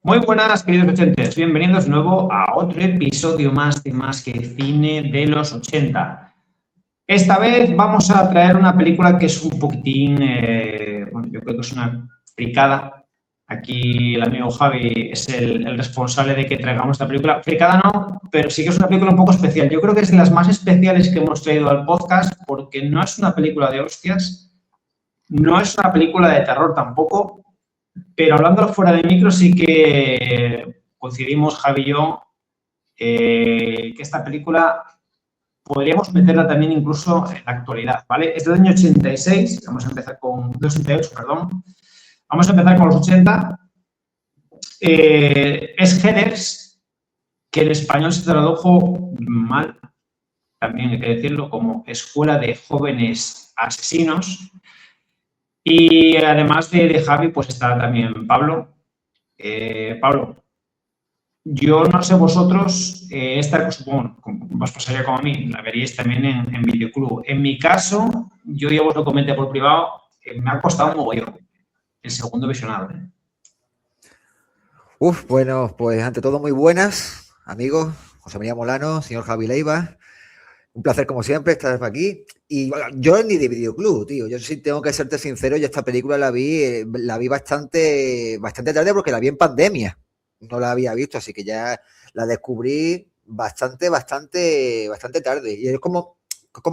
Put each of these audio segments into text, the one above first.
Muy buenas, queridos oyentes. Bienvenidos de nuevo a otro episodio más de Más que Cine de los 80. Esta vez vamos a traer una película que es un poquitín, bueno, yo creo que es una fricada. Aquí el amigo Javi es el responsable de que traigamos esta película. Fricada no, pero sí que es una película un poco especial. Yo creo que es de las más especiales que hemos traído al podcast porque no es una película de hostias, no es una película de terror tampoco. Pero hablando fuera de micro, sí que coincidimos, Javi y yo, que esta película podríamos meterla también incluso en la actualidad, ¿vale? Es del año 86, vamos a empezar con 88, perdón. Vamos a empezar con los 80. Es Heathers, que en español se tradujo mal, también hay que decirlo, como Escuela de Jóvenes Asesinos. Y además de Javi, pues está también Pablo. Pablo, yo no sé vosotros, esta supongo, como os pasaría como a mí, la veríais también en Videoclub. En mi caso, yo ya os lo comenté por privado, me ha costado un mogollón el segundo visionado. Bueno, pues ante todo muy buenas, amigos, José María Molano, señor Javi Leiva. Un placer como siempre estar aquí. Y bueno, yo ni de Videoclub, tío. Yo sí tengo que serte sincero, yo esta película la vi bastante tarde porque la vi en pandemia. No la había visto, así que ya la descubrí bastante tarde. Y es como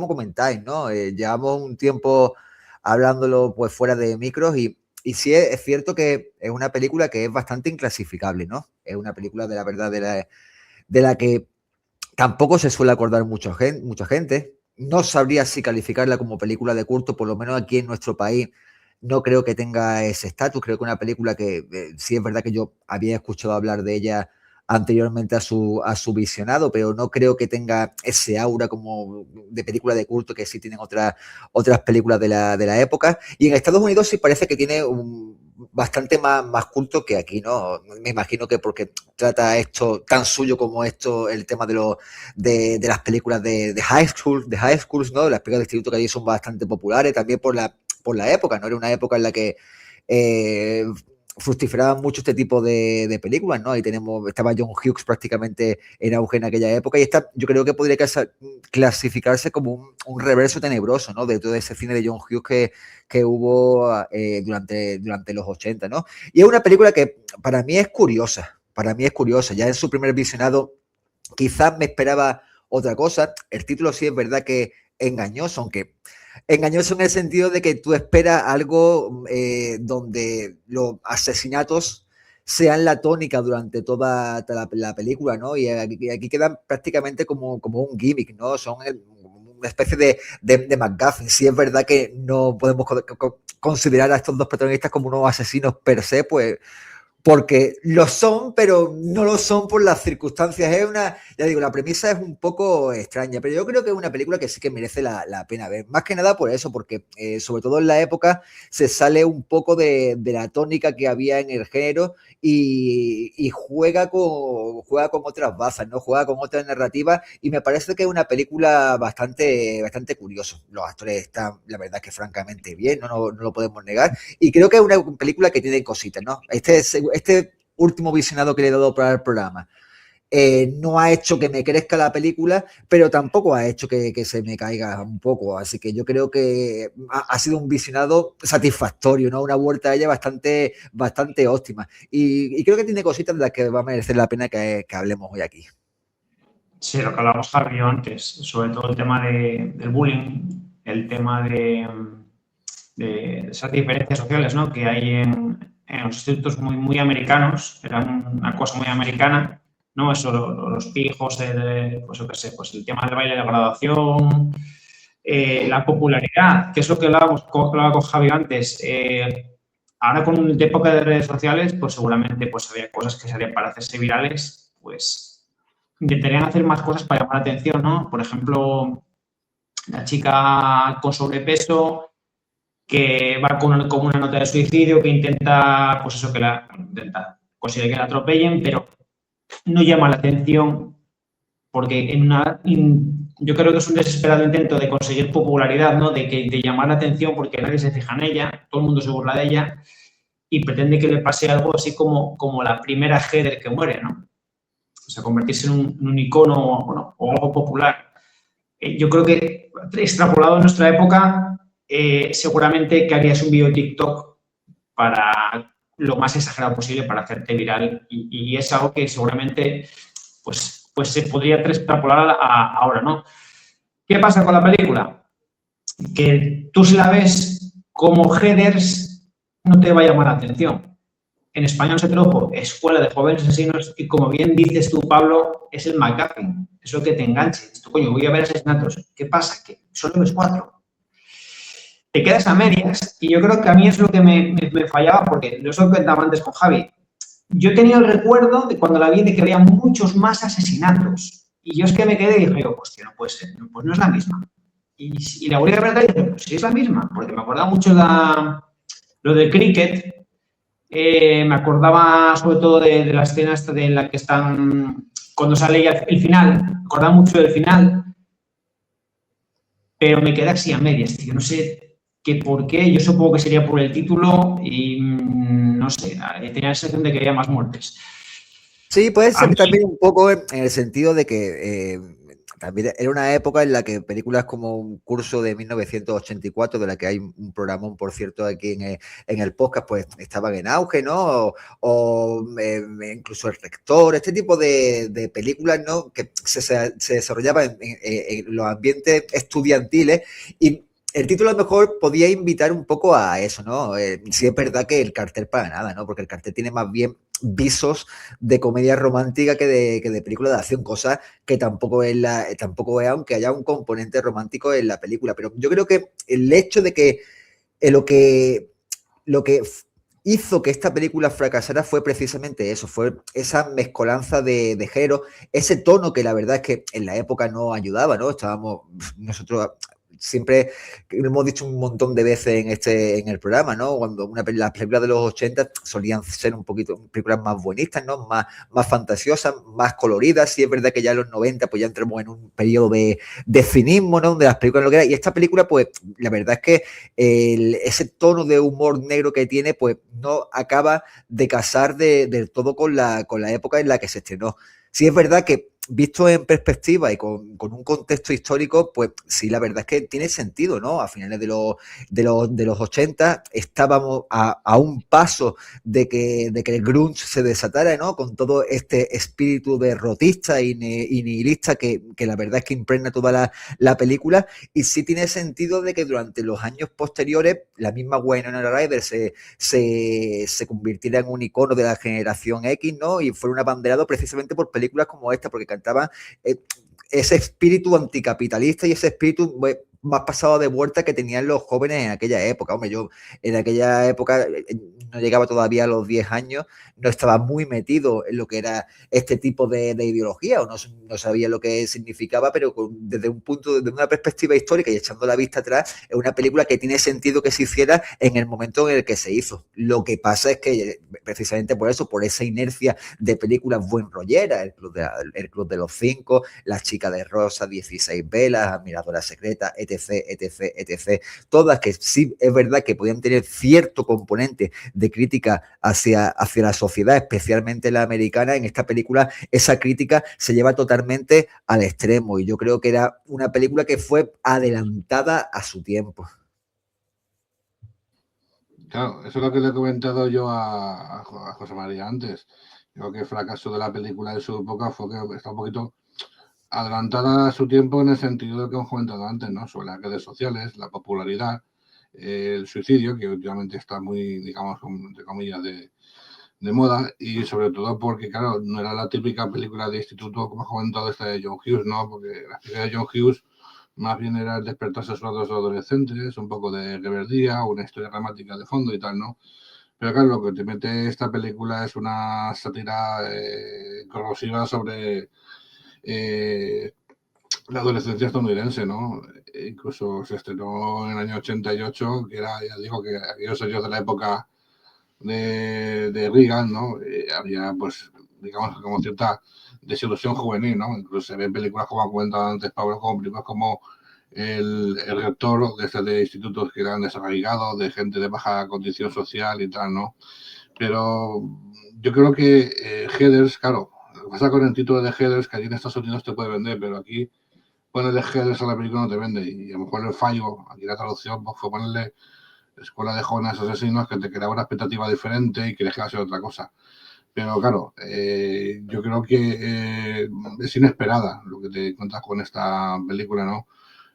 comentáis, ¿no? Llevamos un tiempo hablándolo pues fuera de micros y sí es cierto que es una película que es bastante inclasificable, ¿no? Es una película de la verdad de la que tampoco se suele acordar mucha gente. No sabría si calificarla como película de culto, por lo menos aquí en nuestro país no creo que tenga ese estatus. Creo que una película que sí es verdad que yo había escuchado hablar de ella anteriormente a su visionado, pero no creo que tenga ese aura como de película de culto que sí tienen otras películas de la época. Y en Estados Unidos sí parece que tiene bastante más culto que aquí, ¿no? Me imagino que porque trata esto tan suyo como esto, el tema de las películas de high schools, ¿no? Las películas de instituto que allí son bastante populares, también por la época, ¿no? Era una época en la que fructiferaban mucho este tipo de películas, ¿no? Ahí estaba John Hughes prácticamente en auge en aquella época y yo creo que podría clasificarse como un reverso tenebroso, ¿no? De todo ese cine de John Hughes que hubo durante los 80, ¿no? Y es una película que para mí es curiosa, ya en su primer visionado quizás me esperaba otra cosa. El título sí es verdad que engañoso, aunque engañoso en el sentido de que tú esperas algo donde los asesinatos sean la tónica durante toda la película, ¿no? Y aquí quedan prácticamente como un gimmick, ¿no? Son una especie de MacGuffin. Sí es verdad que no podemos considerar a estos dos protagonistas como unos asesinos per se, pues porque lo son, pero no lo son por las circunstancias. Ya digo, la premisa es un poco extraña, pero yo creo que es una película que sí que merece la pena ver. Más que nada por eso, porque sobre todo en la época se sale un poco de la tónica que había en el género y juega con otras bazas, ¿no? Juega con otras narrativas y me parece que es una película bastante curiosa. Los actores están, la verdad, que francamente bien, no lo podemos negar. Y creo que es una película que tiene cositas, ¿no? Este último visionado que le he dado para el programa no ha hecho que me crezca la película, pero tampoco ha hecho que se me caiga un poco. Así que yo creo que ha sido un visionado satisfactorio, ¿no? Una vuelta a ella bastante óptima. Y creo que tiene cositas de las que va a merecer la pena que hablemos hoy aquí. Sí, lo que hablábamos Javi antes, sobre todo el tema del bullying, el tema de esas diferencias sociales, ¿no? Que hay en los institutos muy americanos, era una cosa muy americana, ¿no? Eso, los pijos, pues yo qué sé, pues el tema del baile de graduación, la popularidad, que es lo que hablaba con Javi antes. Ahora con la época de redes sociales, pues seguramente pues había cosas que salían para hacerse virales, pues intentarían hacer más cosas para llamar la atención, ¿no? Por ejemplo, la chica con sobrepeso que va con una nota de suicidio, que intenta, pues eso, intenta conseguir que la atropellen, pero no llama la atención porque yo creo que es un desesperado intento de conseguir popularidad, ¿no? De llamar la atención porque nadie se fija en ella, todo el mundo se burla de ella y pretende que le pase algo así como la primera Heather que muere, ¿no? O sea, convertirse en un icono, bueno, o algo popular. Yo creo que extrapolado a nuestra época, seguramente que harías un vídeo TikTok para lo más exagerado posible para hacerte viral y es algo que seguramente pues se podría extrapolar ahora, ¿no? ¿Qué pasa con la película? Que tú si la ves como headers no te va a llamar la atención. En español se tradujo Escuela de Jóvenes Asesinos y como bien dices tú, Pablo, es el McGuffin, eso que te enganche. Esto, coño, voy a ver asesinatos. ¿Qué pasa? Que solo ves 4. Te quedas a medias y yo creo que a mí es lo que me fallaba porque lo que comentaba antes con Javi. Yo he tenido el recuerdo de cuando la vi de que había muchos más asesinatos y yo es que me quedé y dije, hostia, no puede ser, pues no es la misma. Y la volví a ver y dije, pues sí es la misma, porque me acordaba mucho lo del cricket. Me acordaba sobre todo de la escena esta de la que están, cuando sale ya el final, me acordaba mucho del final, pero me quedé así a medias, tío, no sé qué por qué, yo supongo que sería por el título y no sé, tenía la sensación de que había más muertes. Sí, puede A ser mí, también un poco en el sentido de que también era una época en la que películas como Un curso de 1984, de la que hay un programón, por cierto, aquí en el podcast, pues estaban en auge, ¿no? Incluso El Rector, este tipo de películas, ¿no? Que se desarrollaban en los ambientes estudiantiles y el título a lo mejor podía invitar un poco a eso, ¿no? Sí es verdad que el cartel para nada, ¿no? Porque el cartel tiene más bien visos de comedia romántica que de película de acción, cosa que tampoco tampoco es, aunque haya un componente romántico en la película. Pero yo creo que el hecho de que lo que hizo que esta película fracasara fue precisamente eso, fue esa mezcolanza de géneros, ese tono que la verdad es que en la época no ayudaba, ¿no? Estábamos nosotros siempre lo hemos dicho un montón de veces en el programa, ¿no? Cuando las películas de los 80 solían ser un poquito películas más buenistas, ¿no? Más fantasiosas, más coloridas. Sí es verdad que ya en los 90 pues ya entramos en un periodo de cinismo, ¿no? De las películas lo que era. Y esta película, pues, la verdad es que ese tono de humor negro que tiene, pues no acaba de casar del todo con la época en la que se estrenó. Sí es verdad que visto en perspectiva y con un contexto histórico, pues sí, la verdad es que tiene sentido, ¿no? A finales de los 80 estábamos a un paso de que el grunge se desatara, ¿no? Con todo este espíritu derrotista y nihilista que la verdad es que impregna toda la película, y sí tiene sentido de que durante los años posteriores la misma Winona Ryder se convirtiera en un icono de la generación X, ¿no? Y fuera un abanderado precisamente por películas como esta, porque cantaba ese espíritu anticapitalista y ese espíritu más pasado de vuelta que tenían los jóvenes en aquella época. Hombre, yo en aquella época no llegaba todavía a los 10 años, no estaba muy metido en lo que era este tipo de ideología, o no sabía lo que significaba, pero desde desde una perspectiva histórica y echando la vista atrás, es una película que tiene sentido que se hiciera en el momento en el que se hizo. Lo que pasa es que precisamente por eso, por esa inercia de películas buen rolleras, el Club de los Cinco, La chica de rosa, 16 velas, Admiradora secreta, etc, etc, etc, todas que sí es verdad que podían tener cierto componente de crítica hacia la sociedad, especialmente la americana. En esta película esa crítica se lleva totalmente al extremo y yo creo que era una película que fue adelantada a su tiempo. Claro, eso es lo que le he comentado yo a José María antes. Creo que el fracaso de la película de su época fue que está un poquito adelantada a su tiempo en el sentido de que hemos comentado antes, ¿no? Sobre las redes sociales, la popularidad, el suicidio, que últimamente está muy, digamos, entre comillas, de moda, y sobre todo porque, claro, no era la típica película de instituto, como has comentado, esta de John Hughes, ¿no? Porque la película de John Hughes más bien era el despertar sexual de los adolescentes, un poco de reverdía, una historia dramática de fondo y tal, ¿no? Pero claro, lo que te mete esta película es una sátira corrosiva sobre la adolescencia estadounidense, ¿no? Incluso se estrenó en el año 88, que era, ya digo, que aquellos años de la época de Reagan, ¿no? Había, pues, digamos, como cierta desilusión juvenil, ¿no? Incluso se ven películas, como ha comentado antes Pablo, como películas como el rector de institutos que eran desarraigados, de gente de baja condición social y tal, ¿no? Pero yo creo que Heathers, claro, lo que pasa con el título de Heathers, que allí en Estados Unidos te puede vender, pero aquí ponerle Heathers a la película no te vende. Y a lo mejor el fallo, aquí la traducción, pues, fue ponerle Escuela de Jóvenes Asesinos, que te creaba una expectativa diferente y que dejaba ser otra cosa. Pero claro, yo creo que es inesperada lo que te encuentras con esta película, ¿no?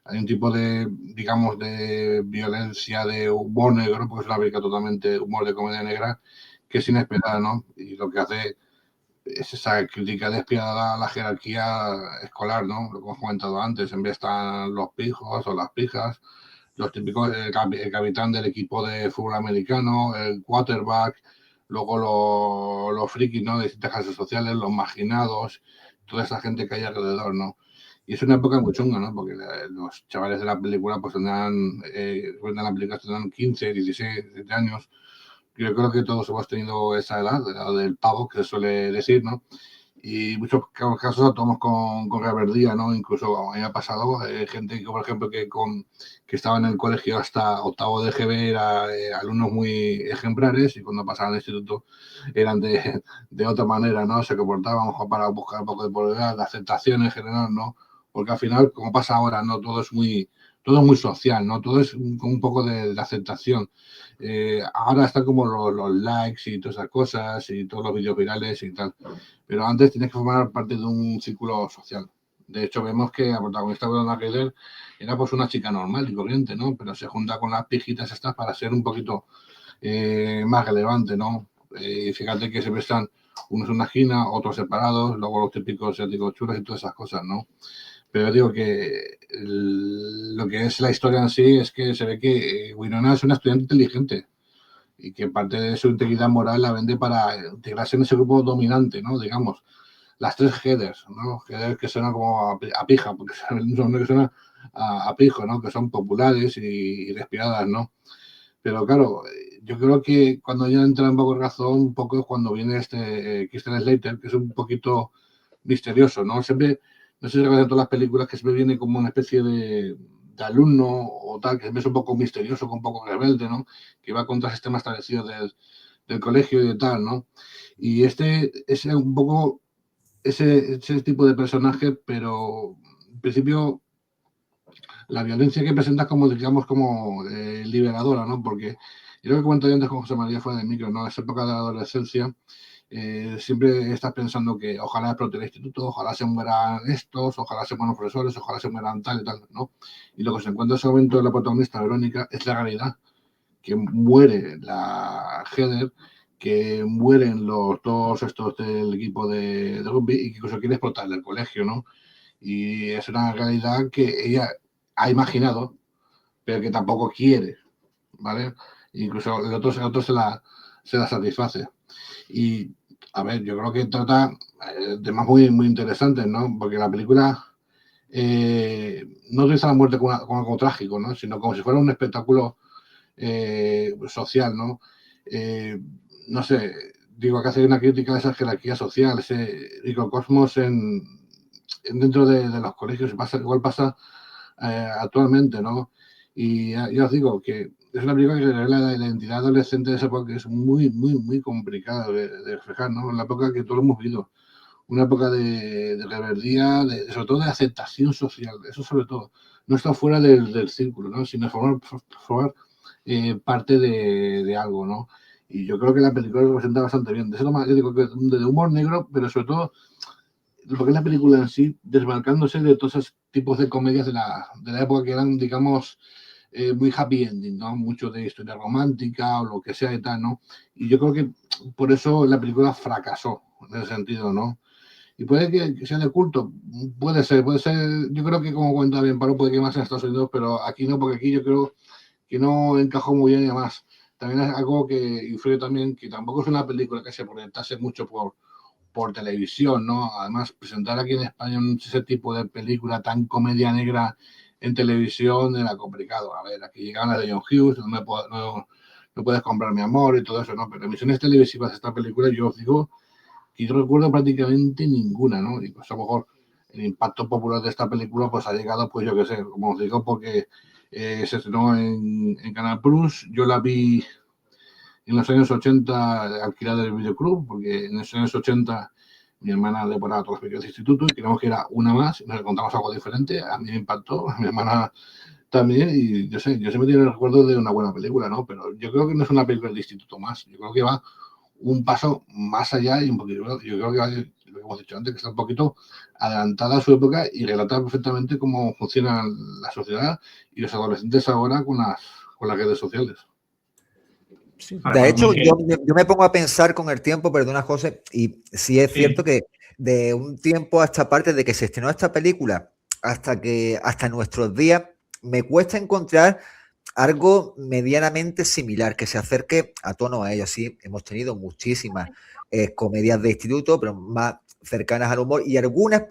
Hay un tipo de, digamos, de violencia, de humor negro, porque es una película totalmente humor de comedia negra, que es inesperada, ¿no? Y lo que hace es esa crítica despiadada a la jerarquía escolar, ¿no? Lo que hemos comentado antes, en vez están los pijos o las pijas, los típicos, el capitán del equipo de fútbol americano, el quarterback, luego los frikis, ¿no? De distintas clases sociales, los marginados, toda esa gente que hay alrededor, ¿no? Y es una época muy chunga, ¿no? Porque los chavales de la película pues tendrán, la película tendrán 15, 16, 17 años. Yo creo que todos hemos tenido esa edad, la edad del pavo, que se suele decir, ¿no? Y muchos casos actuamos con reverdía, ¿no? Incluso a mí me ha pasado gente que, por ejemplo, que estaba en el colegio hasta octavo de GB, era alumnos muy ejemplares, y cuando pasaban al instituto eran de otra manera, ¿no? Se comportaban mejor para buscar un poco de popularidad, de aceptación en general, ¿no? Porque al final, como pasa ahora, ¿no? Todo es muy social, ¿no? Todo es con un poco de aceptación. Ahora están como los likes y todas esas cosas y todos los vídeos virales y tal. Pero antes tienes que formar parte de un círculo social. De hecho, vemos que la protagonista de Winona Ryder era pues una chica normal y corriente, ¿no? Pero se junta con las pijitas estas para ser un poquito más relevante, ¿no? Fíjate que siempre están unos en una esquina, otros separados, luego los típicos asiáticos chulos y todas esas cosas, ¿no? Pero digo que lo que es la historia en sí es que se ve que Winona es una estudiante inteligente y que parte de su integridad moral la vende para integrarse en ese grupo dominante, ¿no? Digamos, las tres Heathers, ¿no? Heathers que suenan como a pija, porque son un nombre que suena a pijo, ¿no? Que son populares y despiadadas, ¿no? Pero claro, yo creo que cuando ya entra en poco razón, un poco es cuando viene Christian Slater, que es un poquito misterioso, ¿no? Siempre, no sé si recuerdan todas las películas, que siempre viene como una especie de alumno o tal, que siempre es un poco misterioso, un poco rebelde, ¿no? Que va contra el sistema establecido del colegio y de tal, ¿no? Y este es un poco ese tipo de personaje, pero en principio la violencia que presenta como, digamos, como liberadora, ¿no? Porque yo lo que comenté antes con José María fuera del micro, ¿no? En esa época de la adolescencia, siempre estás pensando que ojalá explote el instituto, ojalá se mueran estos, ojalá se mueran profesores, ojalá se mueran tal y tal, ¿no? Y lo que se encuentra en ese momento de la protagonista, Verónica, es la realidad, que muere la Heather, que mueren los dos estos del equipo de rugby y que incluso quiere explotar del colegio, ¿no? Y es una realidad que ella ha imaginado, pero que tampoco quiere, ¿vale? Incluso el otro se la satisface. Y, a ver, yo creo que trata temas muy, muy interesantes, ¿no? Porque la película no utiliza la muerte como algo trágico, ¿no? Sino como si fuera un espectáculo social, ¿no? No sé, digo que hace una crítica a esa jerarquía social, ese microcosmos dentro de los colegios, igual pasa actualmente, ¿no? Y ya os digo que es una película que revela la identidad adolescente de esa época, que es muy, muy, muy complicada de reflejar, ¿no? En la época que todos hemos vivido, una época de reverdía, sobre todo de aceptación social, eso sobre todo. No está fuera del círculo, ¿no? Sino formar parte de algo, ¿no? Y yo creo que la película lo representa bastante bien. De eso yo digo que de humor negro, pero sobre todo lo que es la película en sí, desmarcándose de todos esos tipos de comedias de la época que eran, digamos, muy happy ending, ¿no? Mucho de historia romántica o lo que sea y tal, ¿no? Y yo creo que por eso la película fracasó en ese sentido, ¿no? Y puede que sea de culto, puede ser, yo creo que como cuenta bien Pablo, puede que más en Estados Unidos, pero aquí no, porque aquí yo creo que no encajó muy bien y además también es algo que influye también, que tampoco es una película que se proyectase mucho por televisión, ¿no? Además, presentar aquí en España ese tipo de película tan comedia negra en televisión era complicado. A ver, aquí llegaban las de John Hughes, no puedes comprar mi amor y todo eso, ¿no? Pero emisiones televisivas de esta película, yo os digo que yo recuerdo prácticamente ninguna, ¿no? Y pues a lo mejor el impacto popular de esta película pues ha llegado, pues yo qué sé, como os digo, porque se estrenó en Canal Plus. Yo la vi en los años 80 alquilada del videoclub, porque en los años 80 mi hermana devoraba todas las películas de instituto y creíamos que era una más y nos encontramos algo diferente. A mí me impactó, a mi hermana también, y yo sé, yo siempre tengo el recuerdo de una buena película, ¿no? Pero yo creo que no es una película de instituto más, yo creo que va un paso más allá y un poquito, yo creo que va, lo que hemos dicho antes, que está un poquito adelantada a su época y relata perfectamente cómo funciona la sociedad y los adolescentes ahora con las redes sociales. Sí. De hecho, yo me pongo a pensar con el tiempo, perdona José, y sí es cierto que de un tiempo a esta parte de que se estrenó esta película hasta nuestros días, me cuesta encontrar algo medianamente similar que se acerque a tono a ello. Sí, hemos tenido muchísimas comedias de instituto, pero más cercanas al humor y alguna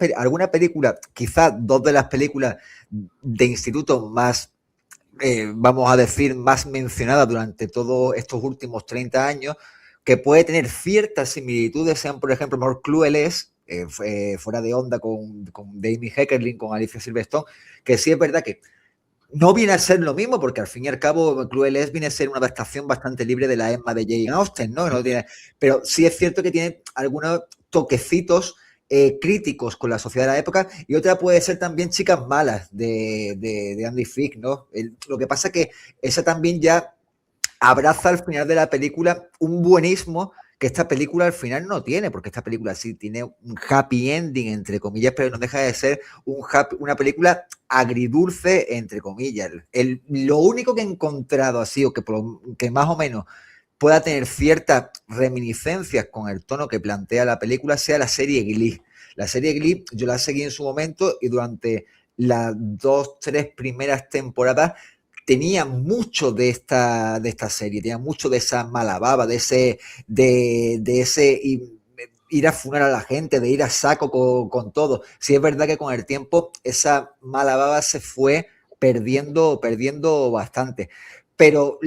película, quizás dos de las películas de instituto más vamos a decir, más mencionada durante todos estos últimos 30 años, que puede tener ciertas similitudes, sean, por ejemplo, More Clueless, fuera de onda con Amy Heckerling, con Alicia Silverstone, que sí es verdad que no viene a ser lo mismo, porque al fin y al cabo Clueless viene a ser una adaptación bastante libre de la Emma de Jane Austen, ¿no? Pero sí es cierto que tiene algunos toquecitos críticos con la sociedad de la época, y otra puede ser también Chicas Malas de Andy Fick, ¿no? Lo que pasa es que esa también ya abraza al final de la película un buenismo que esta película al final no tiene, porque esta película sí tiene un happy ending, entre comillas, pero no deja de ser una película agridulce, entre comillas. Lo único que he encontrado así, o que más o menos pueda tener ciertas reminiscencias con el tono que plantea la película, sea la serie Glee. La serie Glee yo la seguí en su momento y durante las 2-3 primeras temporadas tenía mucho de esta serie, tenía mucho de esa mala baba, de ese ir a funar a la gente, de ir a saco con todo. Sí es verdad que con el tiempo esa mala baba se fue perdiendo bastante. Pero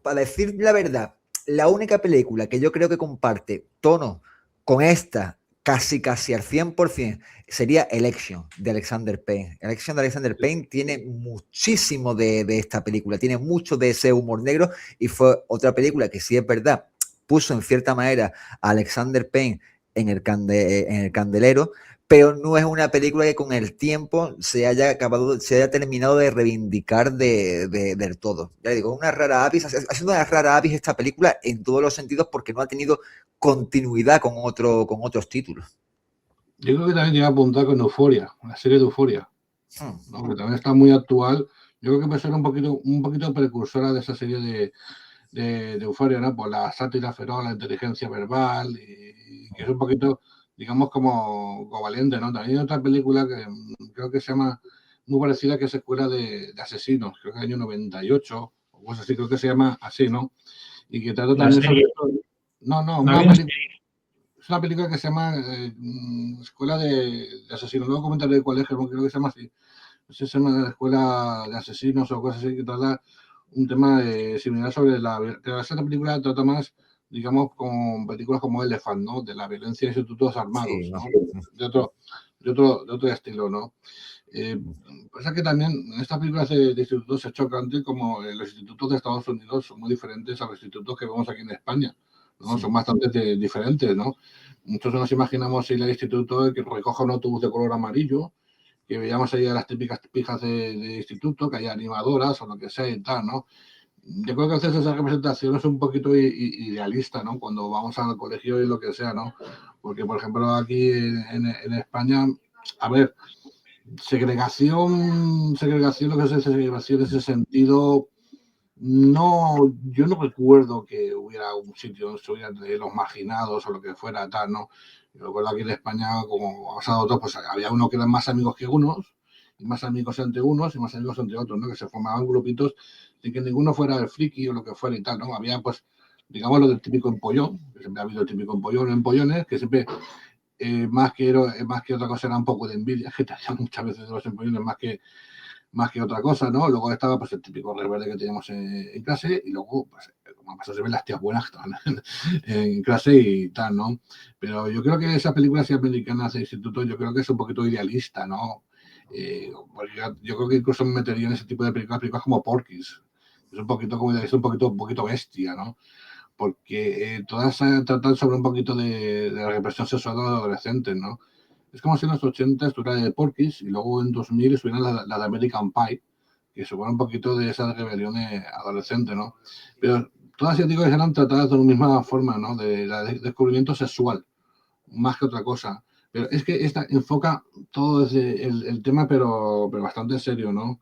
para decir la verdad, la única película que yo creo que comparte tono con esta casi al 100% sería Election de Alexander Payne. Election de Alexander Payne tiene muchísimo de esta película, tiene mucho de ese humor negro, y fue otra película que sí es verdad, puso en cierta manera a Alexander Payne en el candelero, pero no es una película que con el tiempo se haya terminado de reivindicar del todo. Ya digo, una rara avis, ha sido una rara avis esta película en todos los sentidos, porque no ha tenido continuidad con otros títulos. Yo creo que también llega a apuntar con Euphoria, la serie de Euphoria, ¿no? Que también está muy actual. Yo creo que puede ser un poquito precursora de esa serie de Euphoria, ¿no? Por la sátira feroz, la inteligencia verbal, y que es un poquito, digamos, como Valiente, ¿no? También hay otra película que creo que se llama muy parecida, que es Escuela de Asesinos, creo que es el año 98, o cosas así, creo que se llama así, ¿no? Y que trata también sobre... Es una película que se llama Escuela de Asesinos. Luego comentaré cuál es, creo que se llama así. No sé si se llama Escuela de Asesinos o cosas así, que trata un tema similar sobre esta película trata más, digamos, con películas como Elephant, ¿no? De la violencia de institutos armados, sí, ¿no? De otro estilo, ¿no? Pasa que también en estas películas de institutos es chocante como los institutos de Estados Unidos son muy diferentes a los institutos que vemos aquí en España, ¿no? Sí. Son bastante diferentes, ¿no? Muchos nos imaginamos ir al instituto que recoja un autobús de color amarillo, que veíamos ahí a las típicas pijas de instituto, que haya animadoras o lo que sea y tal, ¿no? Yo creo que a veces esa representación es un poquito idealista, ¿no? Cuando vamos al colegio y lo que sea, ¿no? Porque, por ejemplo, aquí en España, a ver, segregación, lo que es segregación en ese sentido, no, yo no recuerdo que hubiera un sitio donde estuvieran los marginados o lo que fuera, tal, ¿no? Yo recuerdo aquí en España, como ha pasado otros, pues había uno que eran más amigos que unos, y más amigos entre unos y más amigos entre otros, ¿no? Que se formaban grupitos sin que ninguno fuera el friki o lo que fuera y tal, ¿no? Había, pues, digamos, lo del típico empollón, que siempre ha habido el típico empollón, empollones, que siempre, más que otra cosa, era un poco de envidia, que te hacían muchas veces de los empollones, más que más que otra cosa, ¿no? Luego estaba pues el típico rebelde que teníamos en clase y luego, pues, como pasó, se ven las tías buenas que estaban en clase y tal, ¿no? Pero yo creo que esa película así americana de instituto, yo creo que es un poquito idealista, ¿no? Pues yo creo que incluso me metería en ese tipo de películas como Porky's. Es un poquito como idealista, un poquito bestia, ¿no? Porque todas tratan sobre un poquito de la represión sexual de los adolescentes, ¿no? Es como si en los 80 estuviera de Porky's y luego en 2000 estuviera la de American Pie, que supone un poquito de esa rebelión adolescente, ¿no? Pero todas, ya digo, eran tratadas de la misma forma, ¿no? De descubrimiento sexual, más que otra cosa. Pero es que esta enfoca todo desde el tema, pero bastante serio, ¿no?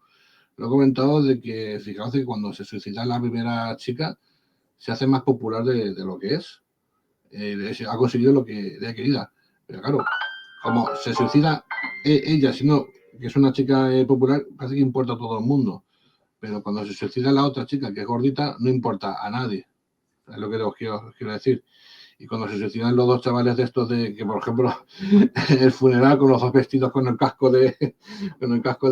Lo he comentado de que, fijaos que cuando se suicida la primera chica, se hace más popular de lo que es. Ha conseguido lo que ella quería. Pero claro, como se suicida ella, sino que es una chica popular, parece que importa a todo el mundo. Pero cuando se suicida la otra chica, que es gordita, no importa a nadie. Es lo que os quiero decir. Y cuando se suicidan los dos chavales de estos de que, por ejemplo, el funeral con los dos vestidos con el casco de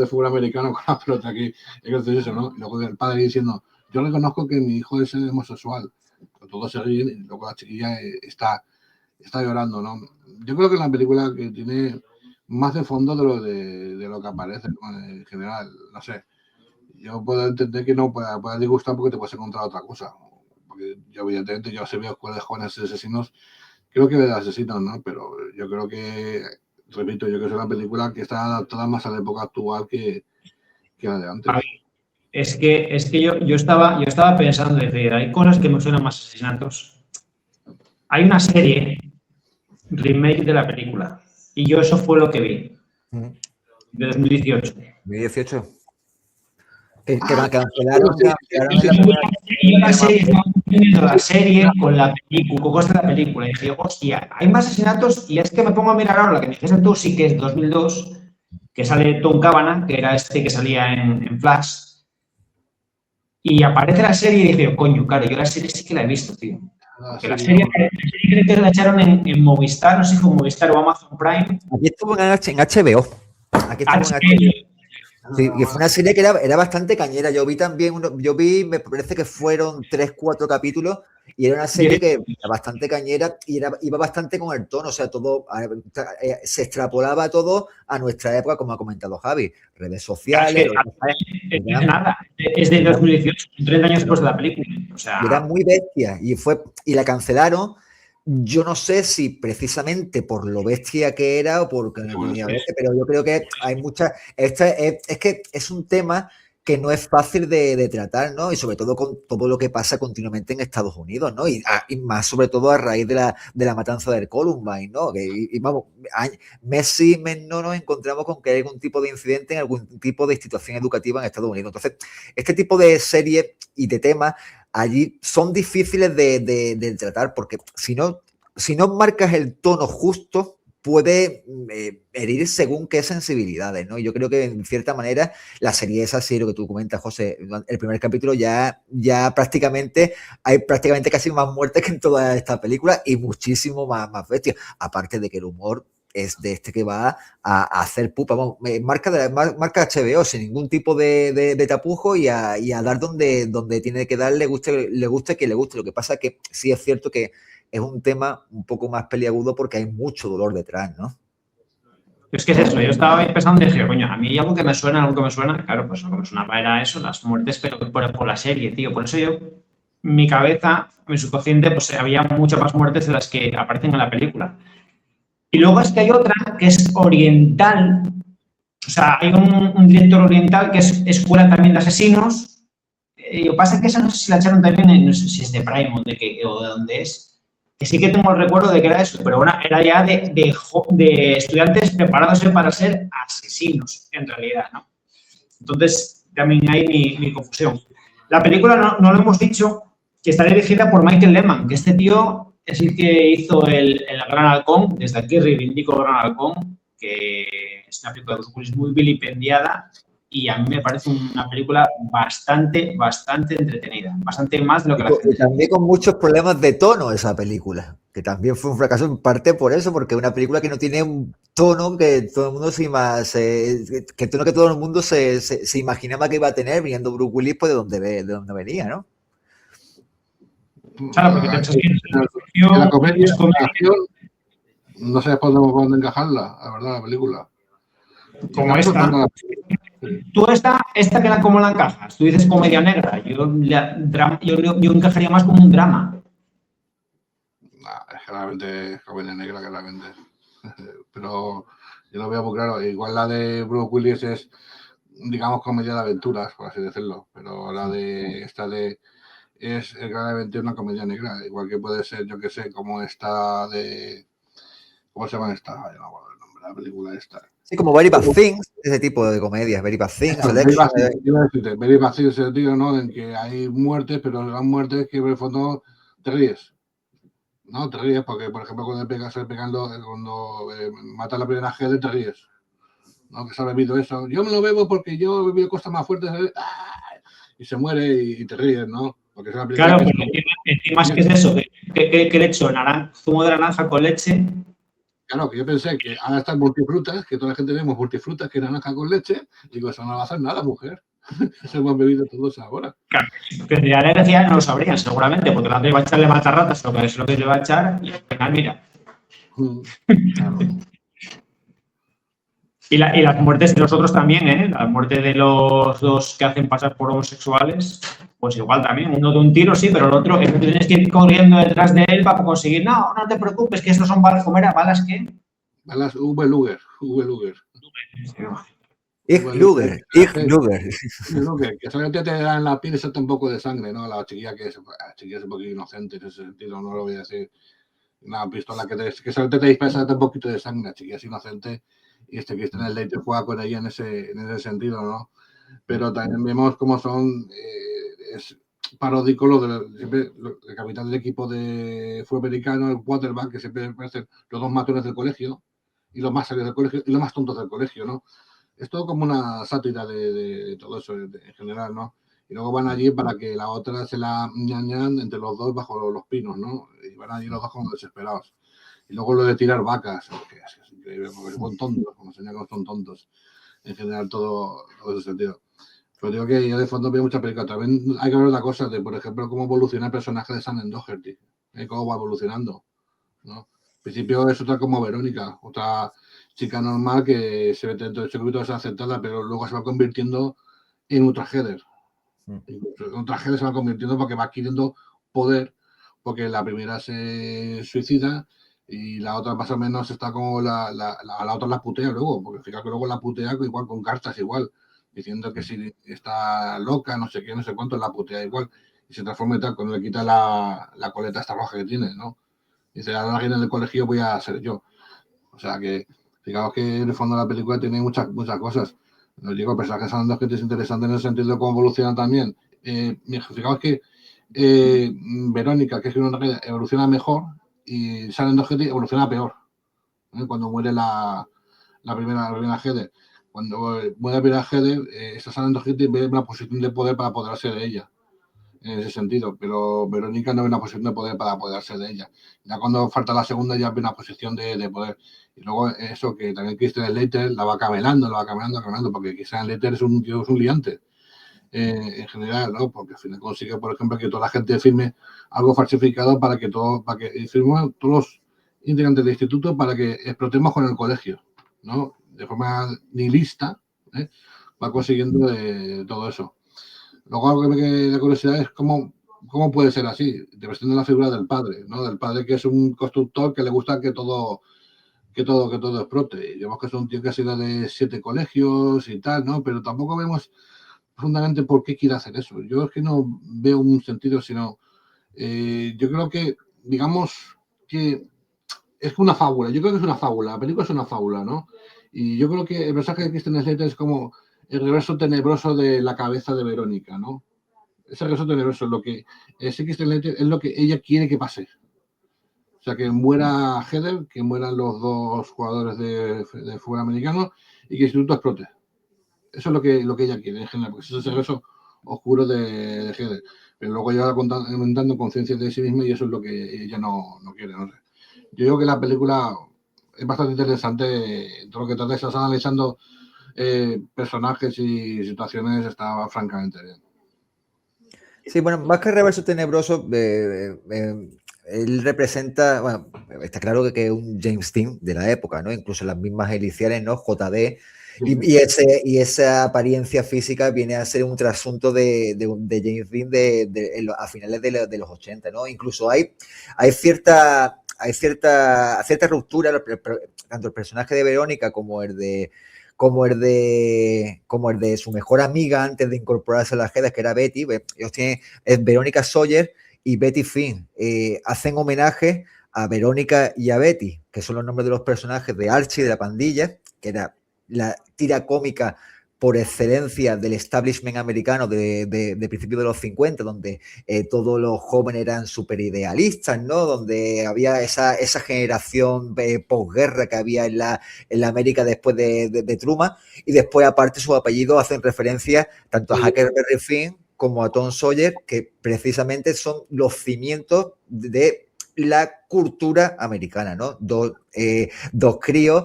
fútbol americano con la pelota aquí, es gracioso, ¿no? Y luego el padre diciendo, yo reconozco que mi hijo es homosexual. Todos se ríen y luego la chiquilla está llorando, ¿no? Yo creo que la película que tiene más de fondo de lo que aparece, ¿no? En general, no sé. Yo puedo entender que no pueda disgustar porque te puedes encontrar otra cosa. Porque yo, evidentemente, yo se veo escuelas de jóvenes asesinos, creo que de asesinos, ¿no? Pero yo creo que, repito, yo creo que es una película que está adaptada más a la época actual que la de antes. Es que yo estaba pensando, es decir, hay cosas que me suenan más asesinatos. Hay una serie, remake de la película, y yo eso fue lo que vi, de 2018. 2018. Que cancelaron la serie con la película, con cosas de la película. Y dije, hostia, hay más asesinatos. Y es que me pongo a mirar ahora la que me dijiste tú, sí que es 2002, que sale Tom Cavanagh, que era este que salía en Flash. Y aparece la serie y dije, coño, claro, yo la serie sí que la he visto, tío. Porque la serie creo que la echaron en Movistar, no sé si fue Movistar o Amazon Prime. Aquí estuvo en HBO. Aquí estuvo en HBO. Sí, y fue una serie que era bastante cañera. Yo vi también, me parece que fueron 3-4 capítulos y era una serie que era bastante cañera y iba bastante con el tono, o sea, todo se extrapolaba todo a nuestra época, como ha comentado Javi, redes sociales. Es de 2018, 30 años después de la película. O sea, era muy bestia y la cancelaron. Yo no sé si precisamente por lo bestia que era o porque pero yo creo que hay muchas. Es que es un tema que no es fácil de tratar, ¿no? Y sobre todo con todo lo que pasa continuamente en Estados Unidos, ¿no? Y más sobre todo a raíz de la matanza del Columbine, ¿no? Y vamos, mes no nos encontramos con que hay algún tipo de incidente en algún tipo de institución educativa en Estados Unidos. Entonces, este tipo de series y de temas allí son difíciles de tratar porque si no marcas el tono justo, puede herir según qué sensibilidades, ¿no? Yo creo que en cierta manera la serie es así, lo que tú comentas, José, el primer capítulo ya prácticamente hay casi más muertes que en toda esta película y muchísimo más bestia, aparte de que el humor es de este que va a hacer pupa, vamos, marca HBO sin ningún tipo de tapujo y a dar donde tiene que dar, le guste que le guste. Lo que pasa es que sí es cierto que es un tema un poco más peliagudo porque hay mucho dolor detrás, ¿no? Es que es eso, yo estaba pensando y dije, coño, a mí hay algo que me suena, claro, pues lo que me sonaba era eso, las muertes, pero por la serie, tío. Por eso yo, mi cabeza, mi subconsciente, pues había muchas más muertes de las que aparecen en la película. Y luego es que hay otra que es oriental, o sea, hay un director oriental que es Escuela también de Asesinos. Lo que pasa es que esa no sé si la echaron también, no sé si es de Prime o de dónde es. Que sí que tengo el recuerdo de que era eso, pero bueno, era ya de estudiantes preparándose para ser asesinos, en realidad, ¿no? Entonces, también hay mi confusión. La película, no lo hemos dicho, que está dirigida por Michael Lehmann, que este tío es el que hizo el Gran Halcón. Desde aquí reivindico Gran Halcón, que es una película de Bruce Willis muy vilipendiada y a mí me parece una película bastante entretenida, bastante más de lo que la gente... También con muchos problemas de tono esa película. Que también fue un fracaso en parte por eso, porque es una película que no tiene un tono que todo el mundo que tono que todo el mundo se imaginaba que iba a tener viniendo Bruce Willis pues de donde venía, ¿no? Claro, porque te echas que en la comedia, la acción, no sé por dónde encajarla, la verdad, la película. Como esta. Tú esta que ¿cómo la encajas? Tú dices comedia negra. Yo encajaría más como un drama. Es claramente comedia negra, claramente. Pero yo lo veo muy claro. Igual la de Bruce Willis es, digamos, comedia de aventuras, por así decirlo. Pero la de esta es claramente una comedia negra. Igual que puede ser, yo que sé, como esta de... ¿Cómo se llama esta? Yo no me acuerdo el nombre de la película esta. Sí, como Very Bad Things, ese tipo de comedias, Very Bad Things, Very Bad Things, ese tío, ¿no? En que hay muertes, pero son muertes que en el fondo te ríes. No, te ríes porque, por ejemplo, cuando mata a la primera Heather, te ríes. ¿No? Que se ha bebido eso. Yo me lo bebo porque yo he bebido cosas más fuertes y se muere y te ríes, ¿no? Porque es una claro, pero encima es que es eso, que le echo zumo de naranja con leche. Claro, que yo pensé que ahora están multifrutas, que toda la gente vemos multifrutas que naranja con leche. Digo, eso no va a hacer nada, mujer. Eso hemos bebido todos ahora. Claro, que de la decía no lo sabrían seguramente, porque la otra iba a echarle matarratas, lo que es lo que le va a echar, y al final, mira. Claro. Y las muertes de los otros también, ¿eh? La muerte de los dos que hacen pasar por homosexuales, pues igual también. Uno de un tiro, sí, pero el otro es que tienes que ir corriendo detrás de él para conseguir. No, no te preocupes, que estos son balas, ¿cómo era? ¿Balas qué? Balas V-Luger. Ich Luger. Que solamente te dan la piel y salta un poco de sangre, ¿no? La chiquilla que es un poquito inocente en ese sentido, no lo voy a decir. Una pistola que solamente te dispara un poquito de sangre, la chiquilla es inocente y Christian Slater juega con ella en ese sentido, ¿no? Pero también vemos cómo son es paródico el capitán del equipo de fútbol americano, el quarterback, que siempre parecen los dos matones del colegio y los más serios del colegio y los más tontos del colegio, ¿no? Es todo como una sátira de todo eso en general, ¿no? Y luego van allí para que la otra se la ñañan entre los dos bajo los pinos, ¿no? Y van allí los dos como desesperados. Y luego lo de tirar vacas, que es increíble, porque son tontos, como señalan, son tontos. En general, todo ese sentido. Pero digo que yo de fondo veo muchas películas. También hay que ver una cosa de, por ejemplo, cómo evoluciona el personaje de Sam Doherty. Cómo va evolucionando, ¿no? Al principio es otra como Verónica, otra chica normal que se ve dentro de circuito desaceptada, pero luego se va convirtiendo en otra Heather. Otra Heather se va convirtiendo porque va adquiriendo poder, porque la primera se suicida y la otra más o menos está como la otra la putea luego, porque fíjate que luego la putea igual con cartas igual, diciendo que si está loca, no sé qué, no sé cuánto, la putea igual y se transforma y tal, cuando le quita la coleta esta roja que tiene, ¿no? Dice, ahora alguien en el colegio voy a ser yo. O sea que, fijaos que en el fondo la película tiene muchas cosas. Os digo, personajes son dos que es interesante en el sentido de cómo evolucionan también. Fijaos que Verónica, que es una evoluciona mejor, y Sharon Doherty evoluciona peor. Cuando muere la primera Heather. Cuando muere la primera Heather, esa Sharon Doherty ve una posición de poder para apoderarse de ella. En ese sentido, pero Verónica no ve una posición de poder para apoderarse de ella. Ya cuando falta la segunda ya ve una posición de poder. Y luego eso que también Christian Slater la va camelando, porque Christian Slater es un liante. En general, ¿no? Porque al final consigue, por ejemplo, que toda la gente firme algo falsificado para que firmen todos los integrantes del instituto para que explotemos con el colegio, ¿no? De forma nihilista, va consiguiendo todo eso. Luego algo que me da curiosidad es cómo puede ser así, dependiendo de la figura del padre, ¿no? Del padre que es un constructor que le gusta que todo explote. Y vemos que es un tío que ha sido de 7 colegios y tal, ¿no? Pero tampoco vemos profundamente por qué quiere hacer eso. Yo es que no veo un sentido, sino yo creo que, digamos, que es una fábula. Yo creo que es una fábula. La película es una fábula, ¿no? Y yo creo que el mensaje de Christian Slater es como el reverso tenebroso de la cabeza de Verónica, ¿no? Ese reverso tenebroso, lo que ese Christian Slater es lo que ella quiere que pase. O sea, que muera Heather, que mueran los dos jugadores de fútbol americano y que el instituto explote. Eso es lo que ella quiere en general, porque eso es el reverso oscuro de Heather. pero luego ya va aumentando conciencia de sí misma y eso es lo que ella no quiere, no sé. Yo digo que la película es bastante interesante, todo lo que trata, estás analizando personajes y situaciones, está francamente bien. Sí, bueno, más que Reverso Tenebroso, él representa, bueno, está claro que es un James Dean de la época, ¿no? Incluso las mismas iniciales, ¿no? JD, y esa apariencia física viene a ser un trasunto de James Dean a finales de los 80, ¿no? Incluso hay cierta ruptura, tanto el personaje de Verónica como el de su mejor amiga antes de incorporarse a las Jedas, que era Betty. Ellos tienen Verónica Sawyer y Betty Finn. Hacen homenaje a Verónica y a Betty, que son los nombres de los personajes de Archie, de la pandilla, que era la tira cómica por excelencia del establishment americano de principios de los 50, donde todos los jóvenes eran súper idealistas, ¿no? Donde había esa generación posguerra que había en la América después de Truman, y después, aparte, sus apellidos hacen referencia tanto a Huckleberry Finn como a Tom Sawyer, que precisamente son los cimientos de la cultura americana, ¿no? Dos críos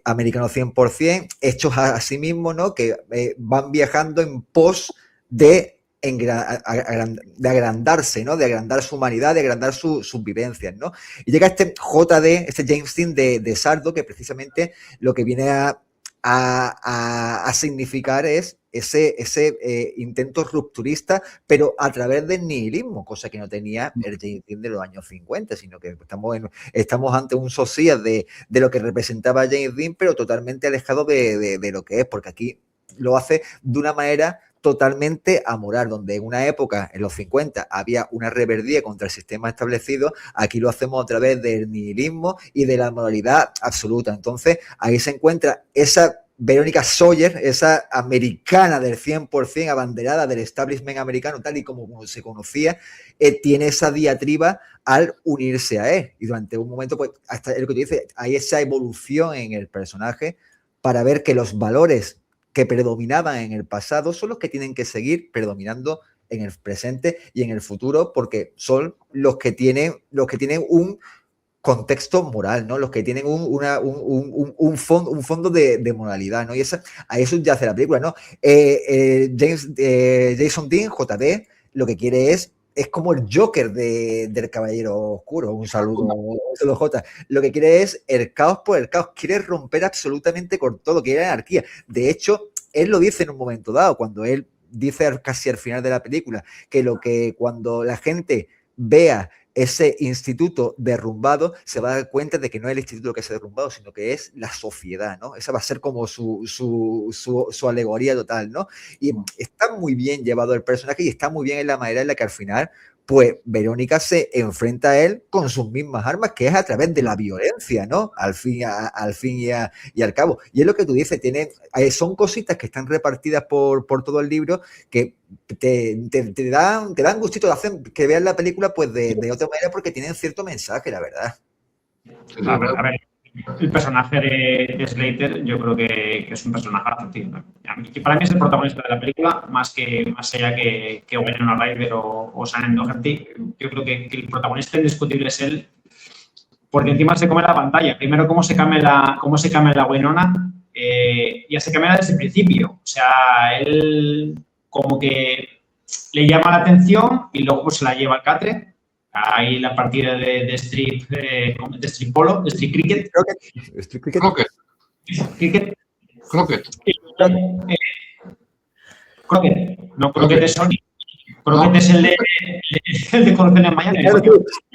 americanos 100%, hechos a sí mismos, ¿no? Que van viajando en pos de agrandarse, ¿no? De agrandar su humanidad, de agrandar sus vivencias, ¿no? Y llega este JD, este James Dean de Sardo, que precisamente lo que viene a significar es ese intento rupturista, pero a través del nihilismo, cosa que no tenía el James Dean de los años 50, sino que estamos ante un socias de lo que representaba James Dean, pero totalmente alejado de lo que es, porque aquí lo hace de una manera totalmente amoral, donde en una época, en los 50, había una rebeldía contra el sistema establecido, aquí lo hacemos a través del nihilismo y de la moralidad absoluta. Entonces, ahí se encuentra esa Verónica Sawyer, esa americana del 100%, abanderada del establishment americano, tal y como se conocía, tiene esa diatriba al unirse a él. Y durante un momento, pues, hasta lo que tú dices, hay esa evolución en el personaje para ver que los valores que predominaban en el pasado son los que tienen que seguir predominando en el presente y en el futuro, porque son los que tienen un contexto moral, ¿no? Los que tienen un fondo de moralidad, ¿no? Y a eso ya hace la película, ¿no? Jason Dean, JD, lo que quiere es como el Joker del Caballero Oscuro. Un saludo, J. Lo que quiere es el caos por el caos. Quiere romper absolutamente con todo, quiere anarquía. De hecho, él lo dice en un momento dado, cuando él dice casi al final de la película, que cuando la gente vea ese instituto derrumbado, se va a dar cuenta de que no es el instituto que se ha derrumbado, sino que es la sociedad, ¿no? Esa va a ser como su alegoría total, ¿no? Y está muy bien llevado el personaje y está muy bien en la manera en la que al final, pues, Verónica se enfrenta a él con sus mismas armas, que es a través de la violencia, ¿no? Al fin y al cabo. Y es lo que tú dices, son cositas que están repartidas por todo el libro que te dan gustito de hacer que veas la película, pues, de otra manera, porque tienen cierto mensaje, la verdad. A ver, el personaje de Slater yo creo que es un personaje atractivo. Para mí es el protagonista de la película, más allá que Winona Ryder o Shannen Doherty. Yo creo que el protagonista indiscutible es él, porque encima se come la pantalla. Primero, cómo se cambia la Winona, ya se cambia desde el principio. O sea, él como que le llama la atención y luego pues se la lleva al catre. Ahí la partida de strip polo, de strip cricket. Croquet. No, croquet es Sony. Croquet es el de Corrupción en Miami.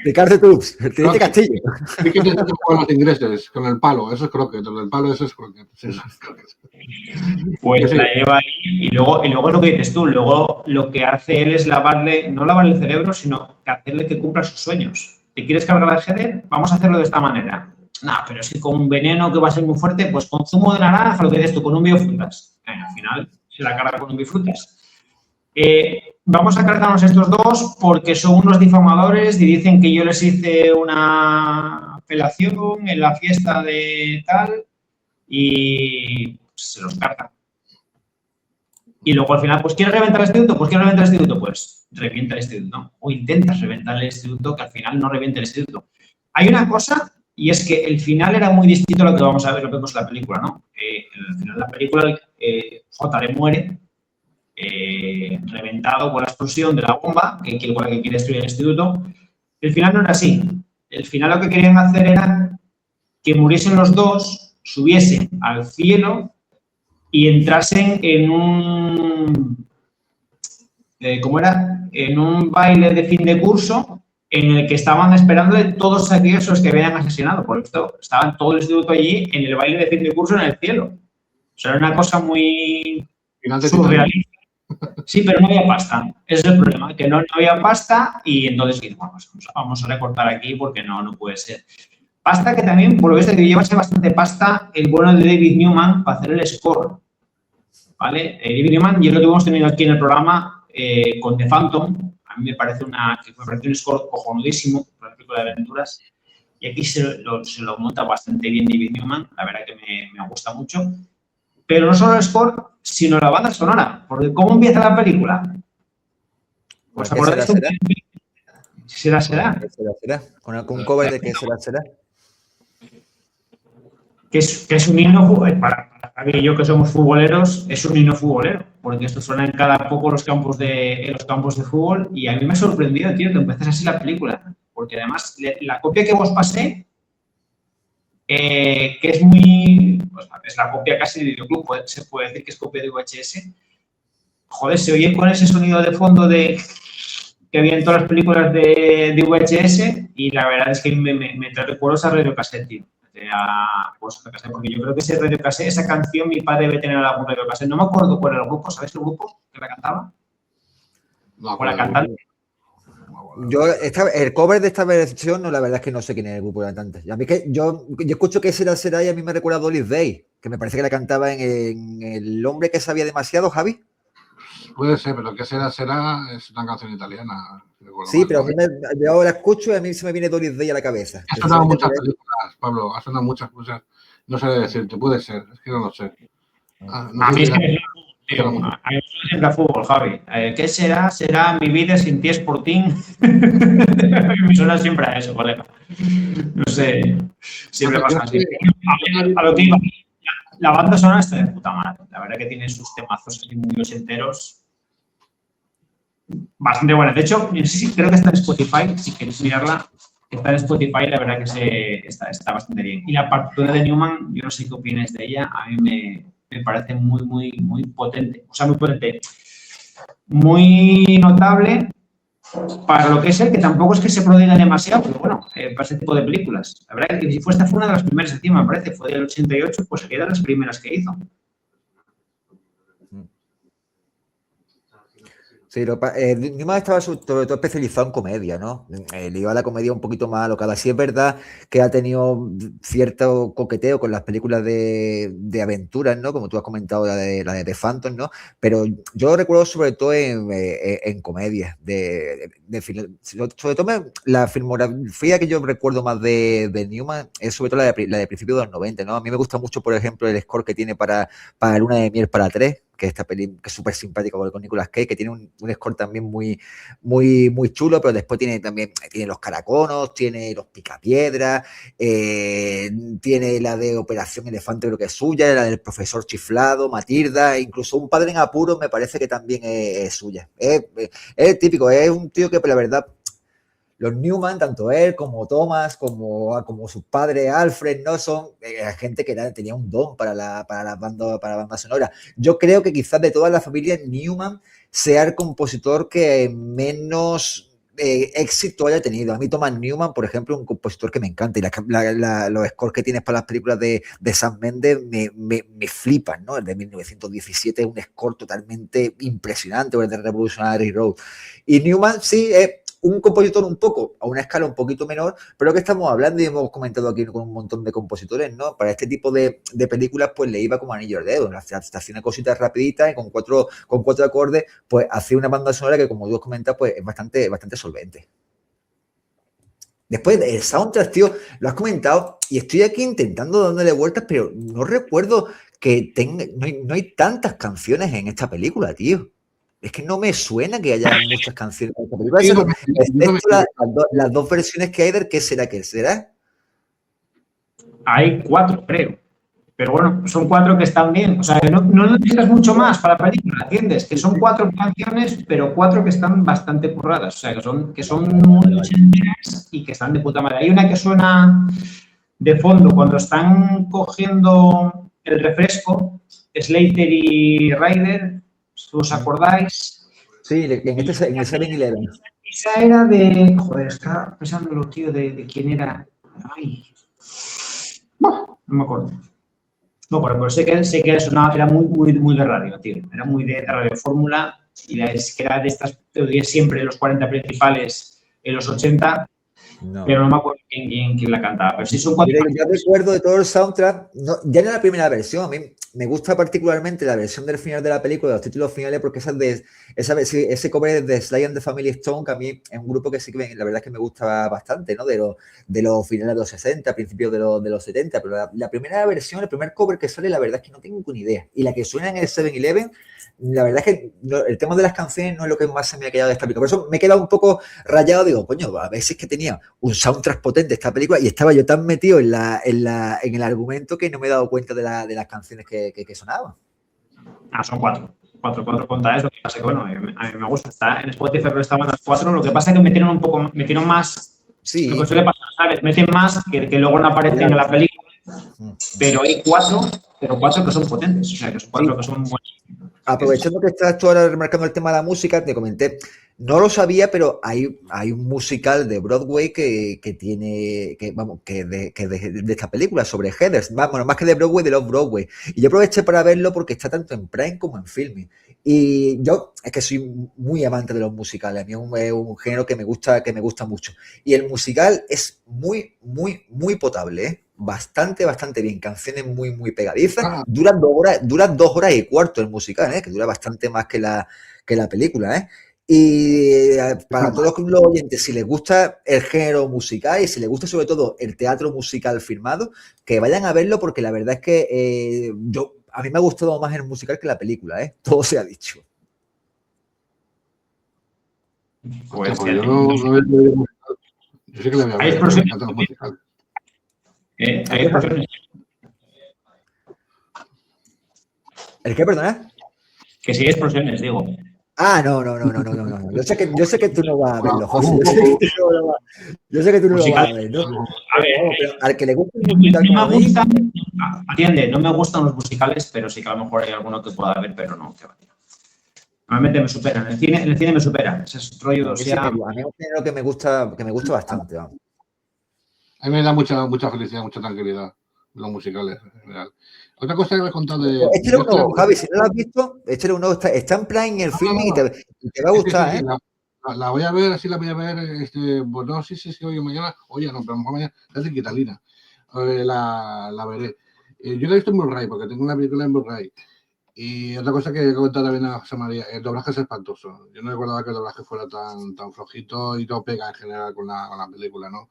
Ricardo Tubbs, el de Castillo. Cricket es con los ingleses, con el palo, eso es croquet. El palo, eso es croquet. Pues sí. La lleva ahí y luego lo que dices tú, luego lo que hace él es no lavarle el cerebro, sino hacerle que cumpla sus sueños. ¿Te quieres cargar al jefe? Vamos a hacerlo de esta manera. No, pero es que con un veneno que va a ser muy fuerte, pues con zumo de naranja, lo que dices tú, con un biofrutas. Al final se la carga con un biofrutas. Vamos a cargarnos estos dos porque son unos difamadores y dicen que yo les hice una felación en la fiesta de tal y se los cargan. Y luego al final, pues ¿quieres reventar el instituto? Pues ¿quieres reventar el instituto? Pues revienta el instituto, ¿no? O intentas reventar el instituto, que al final no reviente el instituto. Hay una cosa, y es que el final era muy distinto a lo que vamos a ver, lo que vemos en la película, ¿no? En el final de la película, JR muere, reventado por la explosión de la bomba, con la que quiere destruir el instituto. El final no era así. El final lo que querían hacer era que muriesen los dos, subiesen al cielo y entrasen en un, ¿cómo era? En un baile de fin de curso en el que estaban esperándole todos aquellos que habían asesinado. Por esto, estaban todo el instituto allí en el baile de fin de curso en el cielo. O sea, era una cosa muy surrealista. Sí, pero no había pasta. Ese es el problema, que no había pasta y entonces vamos a recortar aquí porque no puede ser. Pasta que también, por lo visto, que llevase bastante pasta el bueno de David Newman para hacer el score. ¿Vale? David Newman, yo lo que hemos tenido aquí en el programa con The Phantom, a mí me parece un score cojonudísimo para la película de aventuras. Y aquí se lo monta bastante bien David Newman, la verdad que me gusta mucho. Pero no solo el score, sino la banda sonora. Porque ¿cómo empieza la película? Pues ¿te acuerdas? ¿Será? Con un cover de ¿Qué será? Que es un himno, para Javi y yo que somos futboleros, es un himno futbolero, porque esto suena en cada poco en los campos de fútbol y a mí me ha sorprendido, tío, que empieces así la película, porque además la copia que os pasé, que es muy, pues, es la copia casi de videoclub, se puede decir que es copia de VHS, joder, se oye con ese sonido de fondo que había en todas las películas de VHS y la verdad es que me trae recuerdos a Radio Cassette, tío. Porque yo creo que ese Radio Cassette, esa canción, mi padre debe tener algún Radio Cassette. No me acuerdo cuál era el grupo, ¿sabes el grupo que la cantaba? No, o la cantante. Yo, el cover de esta versión, no, la verdad es que no sé quién es el grupo de cantantes. A mí que yo escucho que será y a mí me recuerda a Doris Day, que me parece que la cantaba en El hombre que sabía demasiado, Javi. Puede ser, pero que será es una canción italiana. Sí, pero yo ahora escucho y a mí se me viene Doris Day a la cabeza. Ha sonado muchas películas, Pablo, ha sonado muchas cosas. No sé decirte, puede ser, es que no lo sé. A mí siempre a fútbol, Javi. ¿Qué será? Será mi vida sin ti Sporting. Me suena siempre a eso, colega. No sé, siempre pasa así. A lo que iba, la banda sonora está de puta madre. La verdad que tiene sus temazos muy enteros. Bastante buena. De hecho, creo que está en Spotify, si queréis mirarla. Está en Spotify, la verdad que está bastante bien. Y la partitura de Newman, yo no sé qué opináis de ella, a mí me parece muy potente. O sea, muy potente. Muy notable para lo que es él, que tampoco es que se prodiga demasiado, pero bueno, para ese tipo de películas. La verdad que si esta fue una de las primeras encima, me parece, fue del 88, pues sería de las primeras que hizo. Sí, Newman estaba sobre todo especializado en comedia, ¿no? Le iba a la comedia un poquito más alocada. Sí es verdad que ha tenido cierto coqueteo con las películas de aventuras, ¿no? Como tú has comentado, la de The Phantom, ¿no? Pero yo recuerdo sobre todo en comedia. Sobre todo la filmografía que yo recuerdo más de Newman es sobre todo la de principios de los 90, ¿no? A mí me gusta mucho, por ejemplo, el score que tiene para Luna de Miel para 3, que esta peli que es súper simpática con Nicolas Cage, que tiene un score también muy chulo, pero después tiene los caraconos, tiene los picapiedras, tiene la de Operación Elefante, creo que es suya, la del profesor chiflado, Matilda, incluso Un padre en apuros me parece que también es suya. Es típico, es un tío que la verdad, los Newman, tanto él como Thomas, como sus padres Alfred, ¿no? Son gente que tenía un don para la banda sonora. Yo creo que quizás de toda la familia Newman sea el compositor que menos éxito haya tenido. A mí Thomas Newman, por ejemplo, es un compositor que me encanta y los scores que tienes para las películas de Sam Mendes me flipan, ¿no? El de 1917 es un score totalmente impresionante, o el de Revolutionary Road. Y Newman sí es un compositor a una escala un poquito menor, pero que estamos hablando y hemos comentado aquí con un montón de compositores, ¿no? Para este tipo de películas, pues le iba como anillo al dedo, hacía una cosita rapidita y con cuatro acordes, pues hacía una banda sonora que, como tú has comentado, pues es bastante solvente. Después, el soundtrack, tío, lo has comentado y estoy aquí intentando dándole vueltas, pero no recuerdo que no hay tantas canciones en esta película, tío. Es que no me suena que haya muchas canciones en esta película, excepto las dos versiones que hay del ¿Qué será? ¿Qué será? Hay 4, creo. Pero bueno, son 4 que están bien. O sea, no necesitas mucho más para la película, ¿entiendes? Que son 4 canciones, pero 4 que están bastante curradas. O sea, que son muy ochenteras y que están de puta madre. Hay una que suena de fondo cuando están cogiendo el refresco, Slater y Ryder, ¿os acordáis? Sí, en el 7-Eleven. Esa era de... Joder, estaba pensándolo, tío, de quién era. Ay. No me acuerdo. No, pero sé que era muy de radio, tío. Era muy de radio fórmula y es que era de estas, te diría siempre los 40 principales en los 80, no. Pero no me acuerdo quién la cantaba. Pero sí son 4. Yo recuerdo de todo el soundtrack, ya no la primera versión. A mí me gusta particularmente la versión del final de la película, de los títulos finales, porque ese cover de Sly and the Family Stone, que a mí es un grupo que sí que la verdad es que me gusta bastante, ¿no? De los finales de los 60, principios de los 70, pero la primera versión, el primer cover que sale, la verdad es que no tengo ni idea. Y la que suena en el 7-Eleven, la verdad es que el tema de las canciones no es lo que más se me ha quedado de esta película. Por eso me he quedado un poco rayado, digo, coño, a veces que tenía un soundtrack potente esta película y estaba yo tan metido en el argumento que no me he dado cuenta de las canciones que sonaban. Son 4 contadas, lo que pasa es que, bueno, a mí me gusta. Está en Spotify, pero estaban las 4. Lo que pasa es que metieron más. Sí. Lo que suele pasar, ¿sabes? Meten más que luego no aparecen en la película. Pero hay 4, pero 4 que son potentes. O sea, que son 4 que son buenos. Aprovechando que estás tú ahora remarcando el tema de la música, te comenté, no lo sabía, pero hay un musical de Broadway que de esta película, sobre Heathers, bueno, más que de Broadway, de los Broadway. Y yo aproveché para verlo porque está tanto en Prime como en Filmin. Y yo es que soy muy amante de los musicales, a mí es un género que me gusta mucho. Y el musical es muy, muy, muy potable, ¿eh? Bastante bien, canciones muy pegadizas, duran 2 horas y cuarto el musical, que dura bastante más que la película, y para todos los oyentes, si les gusta el género musical y si les gusta sobre todo el teatro musical filmado, que vayan a verlo porque la verdad es que a mí me ha gustado más el musical que la película, todo se ha dicho. Pues yo sé que le voy a ver, me encanta el musical. Hay explosiones. ¿El qué, perdona? Que sí hay explosiones, digo. No. Yo sé que tú no vas a verlo, José. Yo sé que tú no lo vas a ver, ¿no? A ver, pero al que le gusta el musical no me gusta, atiende, no me gustan los musicales, pero sí que a lo mejor hay alguno que pueda ver, pero no. Normalmente me superan. En el cine me supera. Ese es rollo. A mí es un género que me gusta bastante. A mí me da mucha felicidad, mucha tranquilidad los musicales en general. Otra cosa que me has contado de... Échale uno, Javi, si no lo has visto, échale uno, está en plan en el filming y te va a gustar, sí, la voy a ver, así la voy a ver, pues no, sí, hoy o mañana, oye, no, pero a lo mejor mañana, es de Quitalina, la veré. Yo la he visto en Blu-ray, porque tengo una película en Blu-ray. Y otra cosa que he comentado también a José María, el doblaje es espantoso. Yo no recordaba que el doblaje fuera tan flojito y no pega en general con la película, ¿no?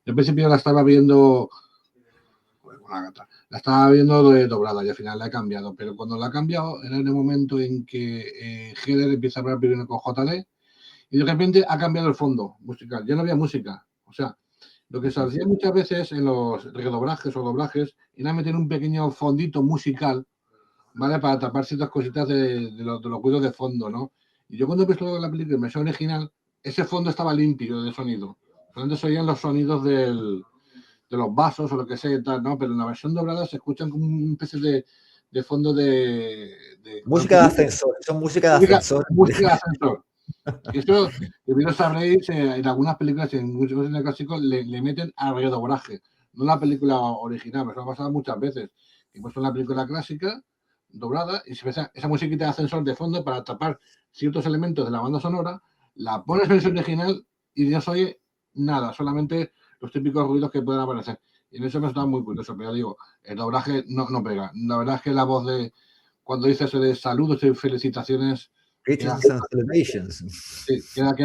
Yo al principio la estaba viendo... La estaba viendo doblada y al final la he cambiado, pero cuando la he cambiado era en el momento en que Heather empieza a hablar primero con JD y de repente ha cambiado el fondo musical, ya no había música. O sea, lo que se hacía muchas veces en los redoblajes o doblajes era meter un pequeño fondito musical, ¿vale? Para tapar ciertas cositas de los ruidos de fondo, ¿no? Y yo cuando he visto la película en versión original, ese fondo estaba limpio de sonido. Solamente se oían los sonidos de los vasos o lo que sea y tal, ¿no? Pero en la versión doblada se escuchan como un especie de fondo de música de ascensor, son música de ascensor. Música de ascensor. Y eso, lo sabréis, en algunas películas, en muchos cine clásicos, le meten a redoblaje, no la película original, pero eso ha pasado muchas veces. Y pues en la película clásica, doblada, y se ve esa musiquita de ascensor de fondo para tapar ciertos elementos de la banda sonora, la pones en versión original y no se oye nada, solamente los típicos ruidos que pueden aparecer. Y en eso me está muy curioso, pero digo, el doblaje no pega. La verdad es que la voz de, cuando dice eso de saludos y felicitaciones, queda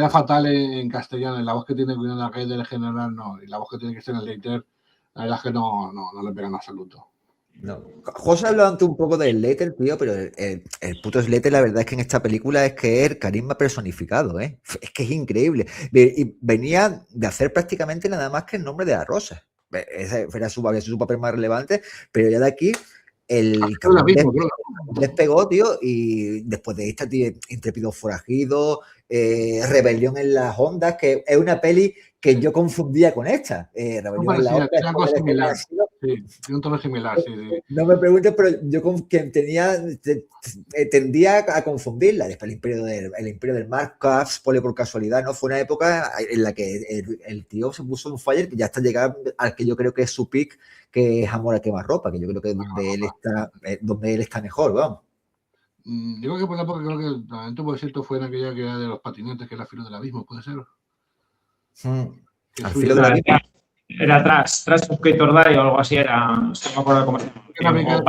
fatal en castellano. La voz que tiene que la Rey del general no, y la voz que tiene que ser el Leiter, la verdad es que no le pega en absoluto. No. José ha hablado antes un poco del Slater, tío, pero el puto Slater, la verdad es que en esta película es que es el carisma personificado, ¿eh? Es que es increíble. Y venía de hacer prácticamente nada más que el nombre de la rosa. Ese era su papel más relevante, pero ya de aquí el cabrón despegó, tío, y después de esta, tío, Intrépido Forajido, Rebelión en las Ondas, que es una peli que yo confundía con esta. Rebelión en las Ondas. Algo similar. Sí, un tono similar, sí. No me preguntes, pero yo tendía a confundirla. Después el Imperio del Mar, Poli por casualidad, ¿no? Fue una época en la que el tío se puso un fire que ya hasta llegar al que yo creo que es su pick, que es Amor a quemarropa, que yo creo que es donde él está mejor, vamos. Yo creo que por la época, creo que el momento por cierto fue en aquella que era de los patinetes, que era Filo del Abismo, ¿puede ser? Al filo del abismo. Era tras Suscriptor Die o algo así, era. No me acuerdo cómo se llama. Era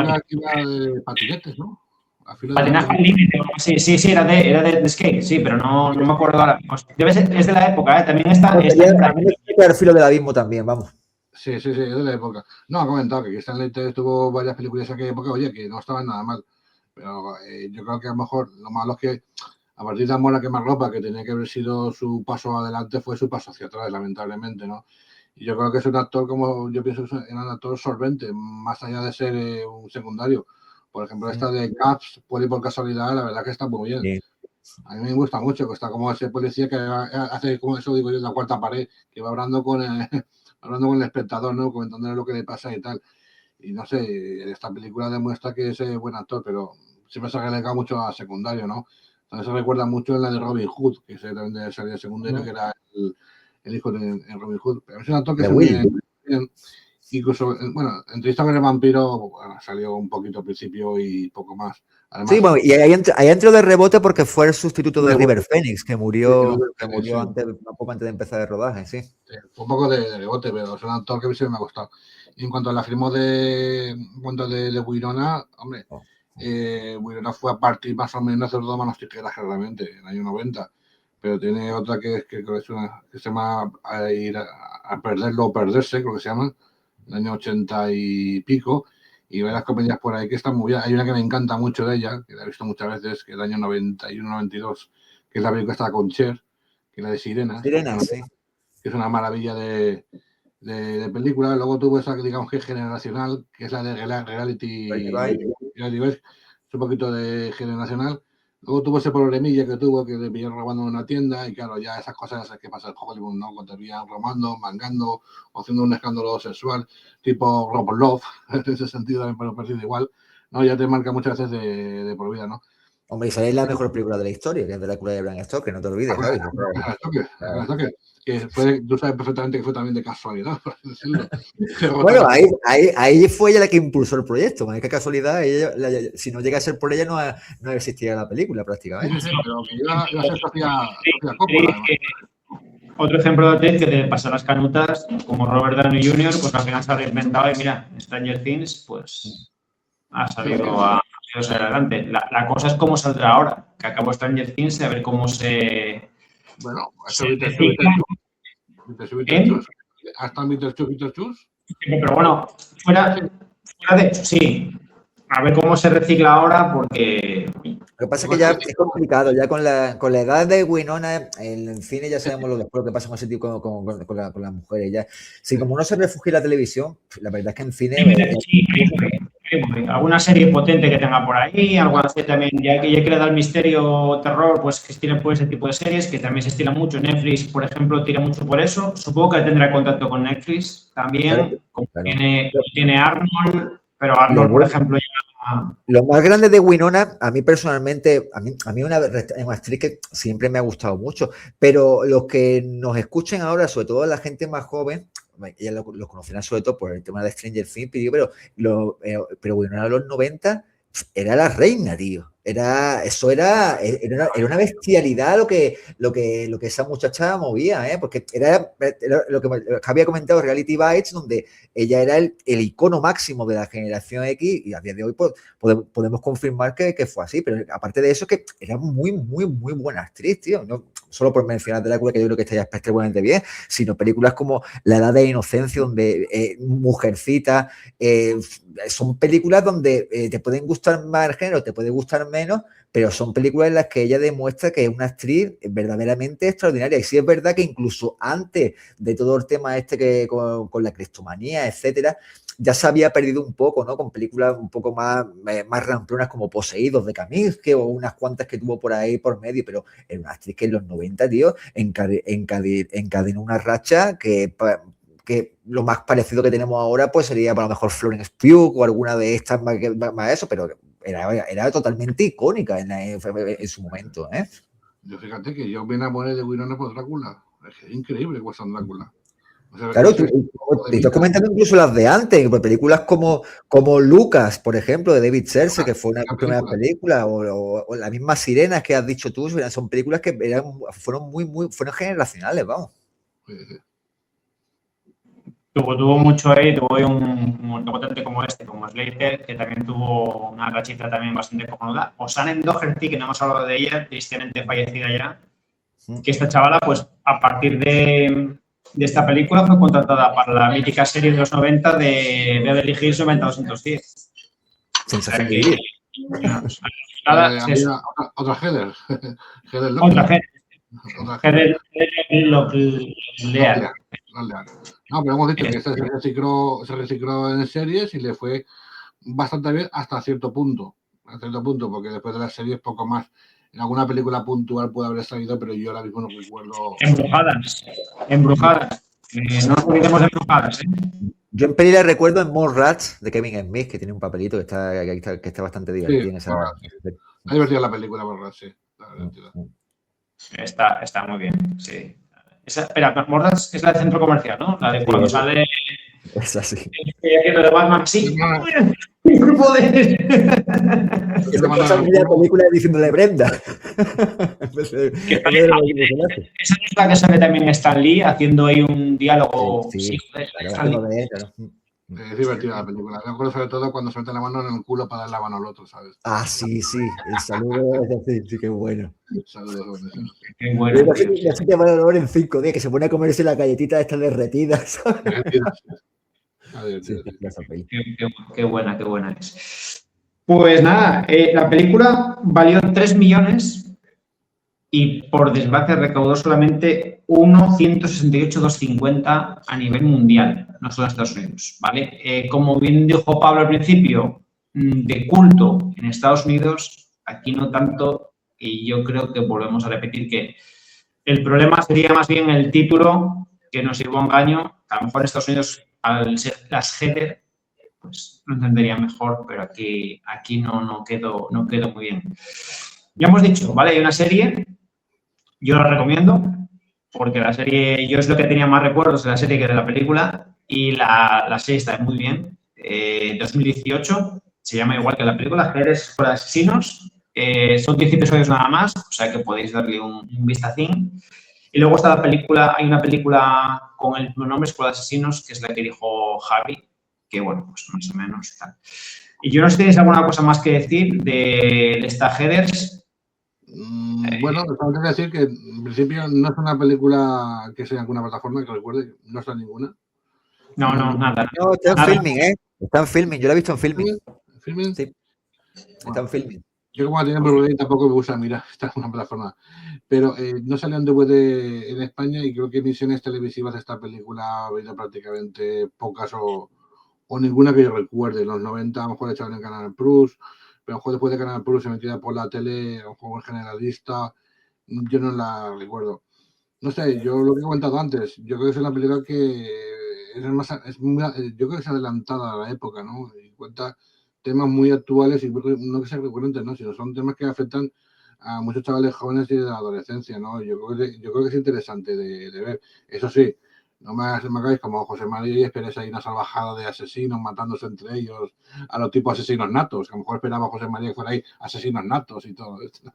de patinetes, ¿no? Patinaje al límite, sí, era de skate, sí, pero no me acuerdo ahora. Pues es de la época, ¿eh? También está. A mí me explica el filo del abismo también, vamos. Sí, es de la época. No, ha comentado que Stanley tuvo varias películas de aquella época, oye, que no estaban nada mal. Pero yo creo que a lo mejor lo malo es que a partir de Amor a quemarropa, que tenía que haber sido su paso adelante, fue su paso hacia atrás, lamentablemente, ¿no? Y yo creo que es un actor, como yo pienso, era un actor solvente, más allá de ser un secundario. Por ejemplo, esta de Caps, Poli por casualidad, la verdad que está muy bien. Sí. A mí me gusta mucho, que está como ese policía que hace, como eso digo yo, la cuarta pared, que va hablando con el espectador, ¿no? Comentándole lo que le pasa y tal. Y no sé, esta película demuestra que es buen actor, pero siempre se ha relegado mucho a secundario, ¿no? Entonces se recuerda mucho en la de Robin Hood, que también de salir de secundario, que era el hijo de Robin Hood. Pero es un actor que se ve bien. Incluso, bueno, Entrevista con el vampiro, bueno, salió un poquito al principio y poco más. Además, sí, bueno, y ahí entró de rebote porque fue el sustituto de River Phoenix, que murió antes, un poco antes de empezar el rodaje, sí. Fue un poco de rebote, pero es un actor que sí me ha gustado. Y en cuanto a la firma de Winona, hombre, Winona fue a partir más o menos de Dos manos tijeras, realmente, en el año 90. Pero tiene otra que creo que se llama Ir a perderlo o perderse, creo que se llama, el año 80 y pico. Y varias comedias por ahí que están muy bien. Hay una que me encanta mucho de ella, que la he visto muchas veces, que es el año 91-92, que es la película esta con Cher, que es la de Sirenas. Sirenas, sí. Que es una maravilla de película. Luego tuvo esa que digamos que es generacional, que es la de Reality. Es un poquito de generacional. Luego tuvo ese problemilla que tuvo, que le pillaron robando en una tienda, y claro, ya esas cosas que pasa en Hollywood, ¿no? Cuando te pillan robando, mangando, o haciendo un escándalo sexual, tipo Rob Love, en ese sentido también, pero parecido igual, ¿no? Ya te marca muchas veces de por vida, ¿no? Hombre, esa es la mejor película de la historia, que es de la cura de Bram Stoker, no te olvides, Javi. Que tú sabes perfectamente que fue también de casualidad, por decirlo. Bueno, ahí fue ella la que impulsó el proyecto, más que casualidad, si no llega a ser por ella no existiría la película prácticamente. Sí, pero que iba a ser Sofía Coppola. Otro ejemplo de actriz que te pasa las canutas, como Robert Downey Jr., pues al final se ha reinventado y mira, Stranger Things, pues ha salido adelante. La cosa es cómo saldrá ahora, que acabó Stranger Things, a ver cómo se... Bueno, hasta Chus. Pero bueno, fuera de hecho, sí. A ver cómo se recicla ahora, porque... Lo que pasa es que ya es complicado, ya con la edad de Winona, en el cine ya sabemos lo que pasa con ese tipo, con las mujeres. Ya. Si como no se refugia en la televisión, la verdad es que en cine... Alguna serie potente que tenga por ahí, alguna serie también, ya que le da el misterio o terror, pues que estira por ese tipo de series, que también se estila mucho. Netflix, por ejemplo, tira mucho por eso. Supongo que tendrá contacto con Netflix también, claro. Tiene Arnold, pero Arnold, por ejemplo, ya... Lo más grande de Winona, a mí personalmente, a mí una actriz que siempre me ha gustado mucho, pero los que nos escuchen ahora, sobre todo la gente más joven, ella lo conocerán sobre todo por el tema de Stranger Things, pero Winona de los 90 era la reina, tío. Era una bestialidad lo que esa muchacha movía, ¿eh? Porque era lo que había comentado, Reality Bites, donde ella era el icono máximo de la generación X, y a día de hoy pues, podemos confirmar que fue así, pero aparte de eso, que era muy, muy, muy buena actriz, tío. No solo por mencionar Drácula, que yo creo que está ya espectacularmente bien, sino películas como La Edad de Inocencia, donde Mujercita, son películas donde te pueden gustar más el género, te puede gustar menos, pero son películas en las que ella demuestra que es una actriz verdaderamente extraordinaria. Y sí es verdad que incluso antes de todo el tema con la cristomanía, etcétera, ya se había perdido un poco, ¿no? Con películas un poco más ramplonas como Poseídos de Kaminski o unas cuantas que tuvo por ahí por medio, pero era una actriz que en los 90, tío, encadenó una racha que lo más parecido que tenemos ahora pues sería para lo mejor Florence Pugh o alguna de estas más eso, pero era totalmente icónica en su momento, ¿eh? Yo fíjate que yo me enamoré de Winona por Drácula. Es increíble cómo son Drácula. O sea, claro, te estoy comentando incluso las de antes, películas como Lucas, por ejemplo, de David Serse, que fue una primera película, o las mismas Sirenas que has dicho tú, son películas que fueron generacionales, vamos. Tuvo mucho ahí, tuvo un potente como como Slater, que también tuvo una rachita también bastante cómoda. O Shannen Doherty, que no hemos hablado de ella, tristemente fallecida ya, que esta chavala, pues a partir de esta película fue contratada para la mítica serie de los 90 de Beverly Hills 90210. Sensación. Otra Heather. Otra Heather. No, pero hemos dicho que este se recicló en series y le fue bastante bien hasta cierto punto. Porque después de las series poco más. En alguna película puntual puede haber salido, pero yo ahora mismo no recuerdo. Embrujadas. No nos olvidemos de Embrujadas, ¿eh? Yo en peli la recuerdo en Mallrats de Kevin Smith, que tiene un papelito que está bastante divertido. Sí, ha divertido la película, Mallrats, sí. Está muy bien, sí. Espera, Mallrats es la de centro comercial, ¿no? La de cuando sale. Es así. Lo de Batman, sí. ¡Mi grupo de! Esa película diciéndole Brenda. Esa es la que sale también Stan Lee haciendo ahí un diálogo. Sí, claro. Es divertida la película. Me acuerdo sobre todo cuando se mete la mano en el culo para dar la mano al otro, ¿sabes? Ah, sí. El saludo es así, sí, qué bueno. Saludos, qué bueno. Así te va a dolor en 5 días, que se pone a comerse la galletita esta derretida, ¿sabes? Qué buena es. Pues nada, la película valió 3 millones y por desgracia recaudó solamente 1,168,250 a nivel mundial, no solo en Estados Unidos, ¿vale? Como bien dijo Pablo al principio, de culto en Estados Unidos, aquí no tanto, y yo creo que volvemos a repetir que el problema sería más bien el título, que nos llevó a engaño, a lo mejor en Estados Unidos al ser las Heather, pues lo entendería mejor, pero aquí no quedó muy bien. Ya hemos dicho, ¿vale? Hay una serie, yo la recomiendo, porque la serie, yo es lo que tenía más recuerdos de la serie que de la película, y la serie está muy bien. 2018, se llama igual que la película, Heathers for Asesinos. Son 10 episodios nada más, o sea que podéis darle un vistacín. Y luego está la película, hay una película con el nombre Escuela de Asesinos, que es la que dijo Javi, que bueno, pues más o menos tal. Y yo no sé si tenéis alguna cosa más que decir de esta Heathers. Bueno, pues tengo que decir que en principio no es una película que sea en alguna plataforma, que recuerde, no está en ninguna. No, nada. No, está en filming, ¿eh? Está en filming, yo la he visto en filming. ¿Filming? Sí, está en filming. Yo como tenía DVD tampoco me gusta mirar, está en una plataforma. Pero no salió en DVD en España y creo que emisiones televisivas de esta película ha habido prácticamente pocas o ninguna que yo recuerde. En los 90 a lo mejor echaban en Canal Plus, pero a lo mejor después de Canal Plus se metía por la tele, un juego generalista, yo no la recuerdo. No sé, yo lo que he comentado antes, yo creo que es una película que yo creo que es adelantada a la época, ¿no? Y cuenta temas muy actuales y no que sean recurrentes, ¿no? Sino son temas que afectan a muchos chavales jóvenes y de la adolescencia, ¿no? Yo creo que es interesante de ver. Eso sí, No me hagáis como José María y esperéis ahí una salvajada de asesinos matándose entre ellos a los tipos asesinos natos. Que a lo mejor esperaba José María que fuera ahí asesinos natos y todo esto.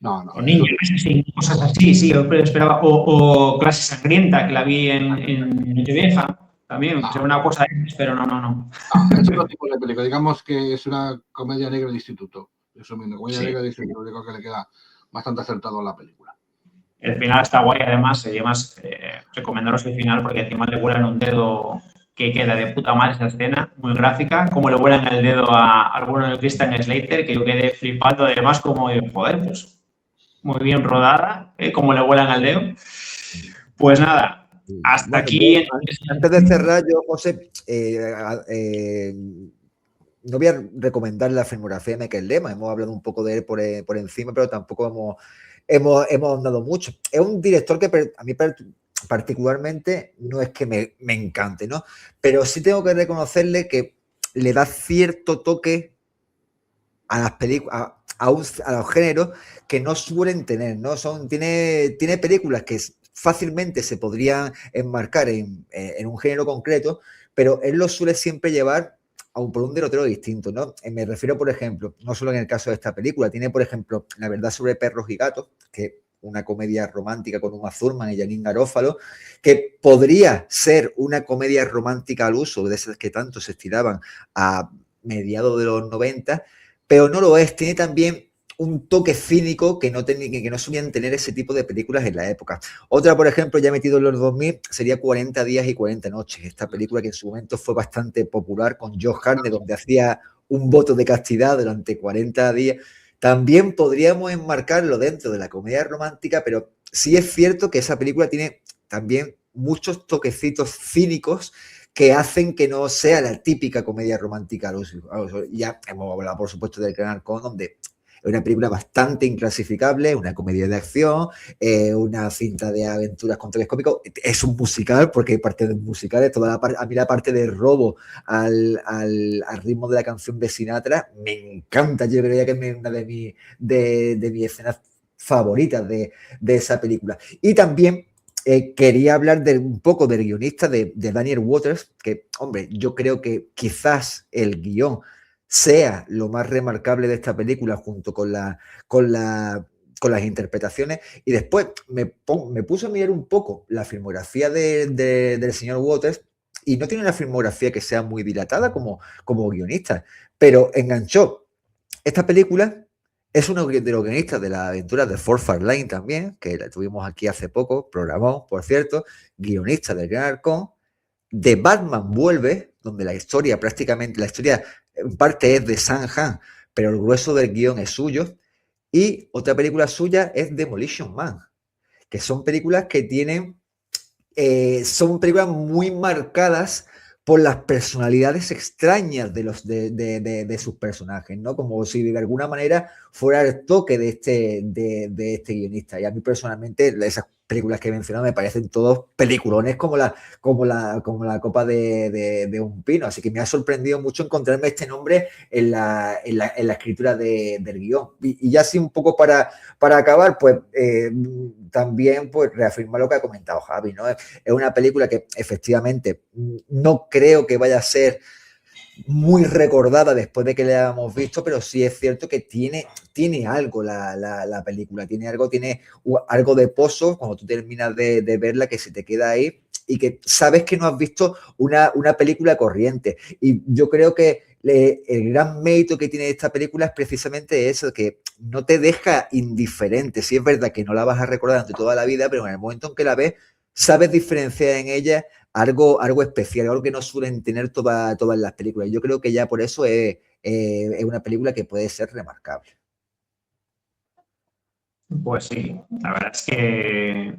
No. O niños, sí, cosas así, sí, yo esperaba. O Clase Sangrienta, que la vi en Nochevieja, también, que sea una cosa, pero no. Es otro tipo de película. Digamos que es una comedia negra de instituto. Resumiendo, comedia negra de instituto, digo que le queda bastante acertado a la película. El final está guay, además, recomendaros el final porque encima le vuelan un dedo que queda de puta madre esa escena, muy gráfica, como le vuelan el dedo al bueno de Christian Slater, que yo quedé flipando, además, como, joder, pues muy bien rodada, como le vuelan el dedo. Pues nada, hasta aquí. Antes de cerrar, yo, José, no voy a recomendar la filmografía de Michael Lehmann, hemos hablado un poco de él por encima, pero tampoco hemos ahondado mucho. Es un director que a mí particularmente no es que me encante, ¿no? Pero sí tengo que reconocerle que le da cierto toque a las películas, a los géneros que no suelen tener, ¿no? Tiene películas que fácilmente se podrían enmarcar en un género concreto, pero él lo suele siempre llevar por un derrotero distinto, ¿no? Me refiero, por ejemplo, no solo en el caso de esta película, tiene, por ejemplo, La verdad sobre perros y gatos, que es una comedia romántica con Uma Thurman y Janeane Garofalo, que podría ser una comedia romántica al uso, de esas que tanto se estiraban a mediados de los 90, pero no lo es. Tiene también un toque cínico que no solían tener ese tipo de películas en la época. Otra, por ejemplo, ya metido en los 2000, sería 40 días y 40 noches. Esta película que en su momento fue bastante popular con Josh Hartnett, donde hacía un voto de castidad durante 40 días. También podríamos enmarcarlo dentro de la comedia romántica, pero sí es cierto que esa película tiene también muchos toquecitos cínicos que hacen que no sea la típica comedia romántica. Ya hemos hablado, por supuesto, del Gran Halcón, donde es una película bastante inclasificable, una comedia de acción, una cinta de aventuras con toques cómicos. Es un musical, porque hay parte de musicales. A mí la parte del robo al ritmo de la canción de Sinatra me encanta. Yo creo que es una de mis escenas favoritas de esa película. Y también quería hablar un poco del guionista de Daniel Waters, que, hombre, yo creo que quizás el guión sea lo más remarcable de esta película junto con las interpretaciones. Y después me puse a mirar un poco la filmografía del señor Waters, y no tiene una filmografía que sea muy dilatada como guionista, pero enganchó. Esta película es uno de los guionistas de las aventuras de Fort Fairlane también, que la tuvimos aquí hace poco, programó, por cierto, guionista del Gran Halcón. De Batman Vuelve, donde la historia en parte es de Sam Han, pero el grueso del guión es suyo. Y otra película suya es Demolition Man, que son películas que son películas muy marcadas por las personalidades extrañas de sus personajes, ¿no? Como si de alguna manera fuera el toque de este guionista. Y a mí personalmente esas películas que he mencionado me parecen todos peliculones como la copa de un pino. Así que me ha sorprendido mucho encontrarme este nombre en la escritura del guión. Y ya así un poco para acabar, pues también pues reafirmar lo que ha comentado Javi, ¿no? Es una película que efectivamente no creo que vaya a ser muy recordada después de que la hayamos visto, pero sí es cierto que tiene algo la película, tiene algo de pozo cuando tú terminas de verla, que se te queda ahí y que sabes que no has visto una película corriente. Y yo creo que el gran mérito que tiene esta película es precisamente eso, que no te deja indiferente. Sí es verdad que no la vas a recordar durante toda la vida, pero en el momento en que la ves, sabes diferenciar en ella algo especial, algo que no suelen tener todas las películas. Yo creo que ya por eso es una película que puede ser remarcable. Pues sí, la verdad es que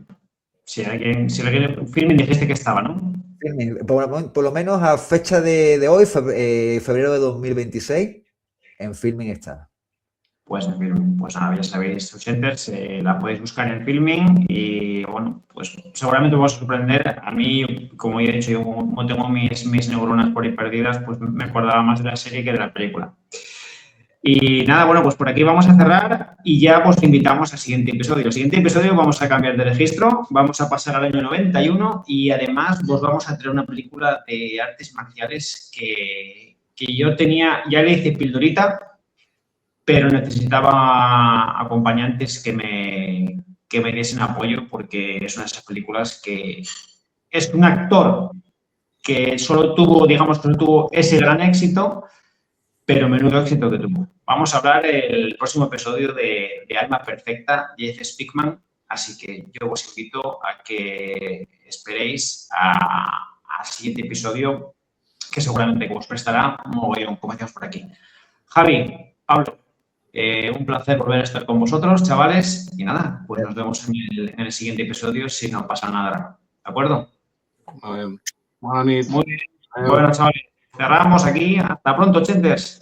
si alguien Filmin dijiste que estaba, ¿no? Por lo menos a fecha de hoy, febrero de 2026, en Filmin está. Pues en Filmin, pues nada, ya sabéis, oyentes, la podéis buscar en Filmin y bueno, pues seguramente os va a sorprender. A mí, como he dicho, yo como tengo mis neuronas por ahí perdidas, pues me acordaba más de la serie que de la película. Y nada, bueno, pues por aquí vamos a cerrar y ya pues te invitamos al siguiente episodio. El siguiente episodio vamos a cambiar de registro, vamos a pasar al año 91 y además pues vamos a traer una película de artes marciales que yo tenía, ya le hice pildorita, pero necesitaba acompañantes que me diesen apoyo porque es una de esas películas que es un actor que solo tuvo ese gran éxito, pero menudo éxito que tuvo. Vamos a hablar el próximo episodio de Alma Perfecta, Jeff Speakman, así que yo os invito a que esperéis al siguiente episodio, que seguramente os prestará mogollón, como decíamos por aquí. Javi, Pablo, un placer volver a estar con vosotros, chavales, y nada, pues nos vemos en el siguiente episodio si no pasa nada, ¿de acuerdo? Muy bien. Muy bien. Bueno, chavales, cerramos aquí. Hasta pronto, chentes.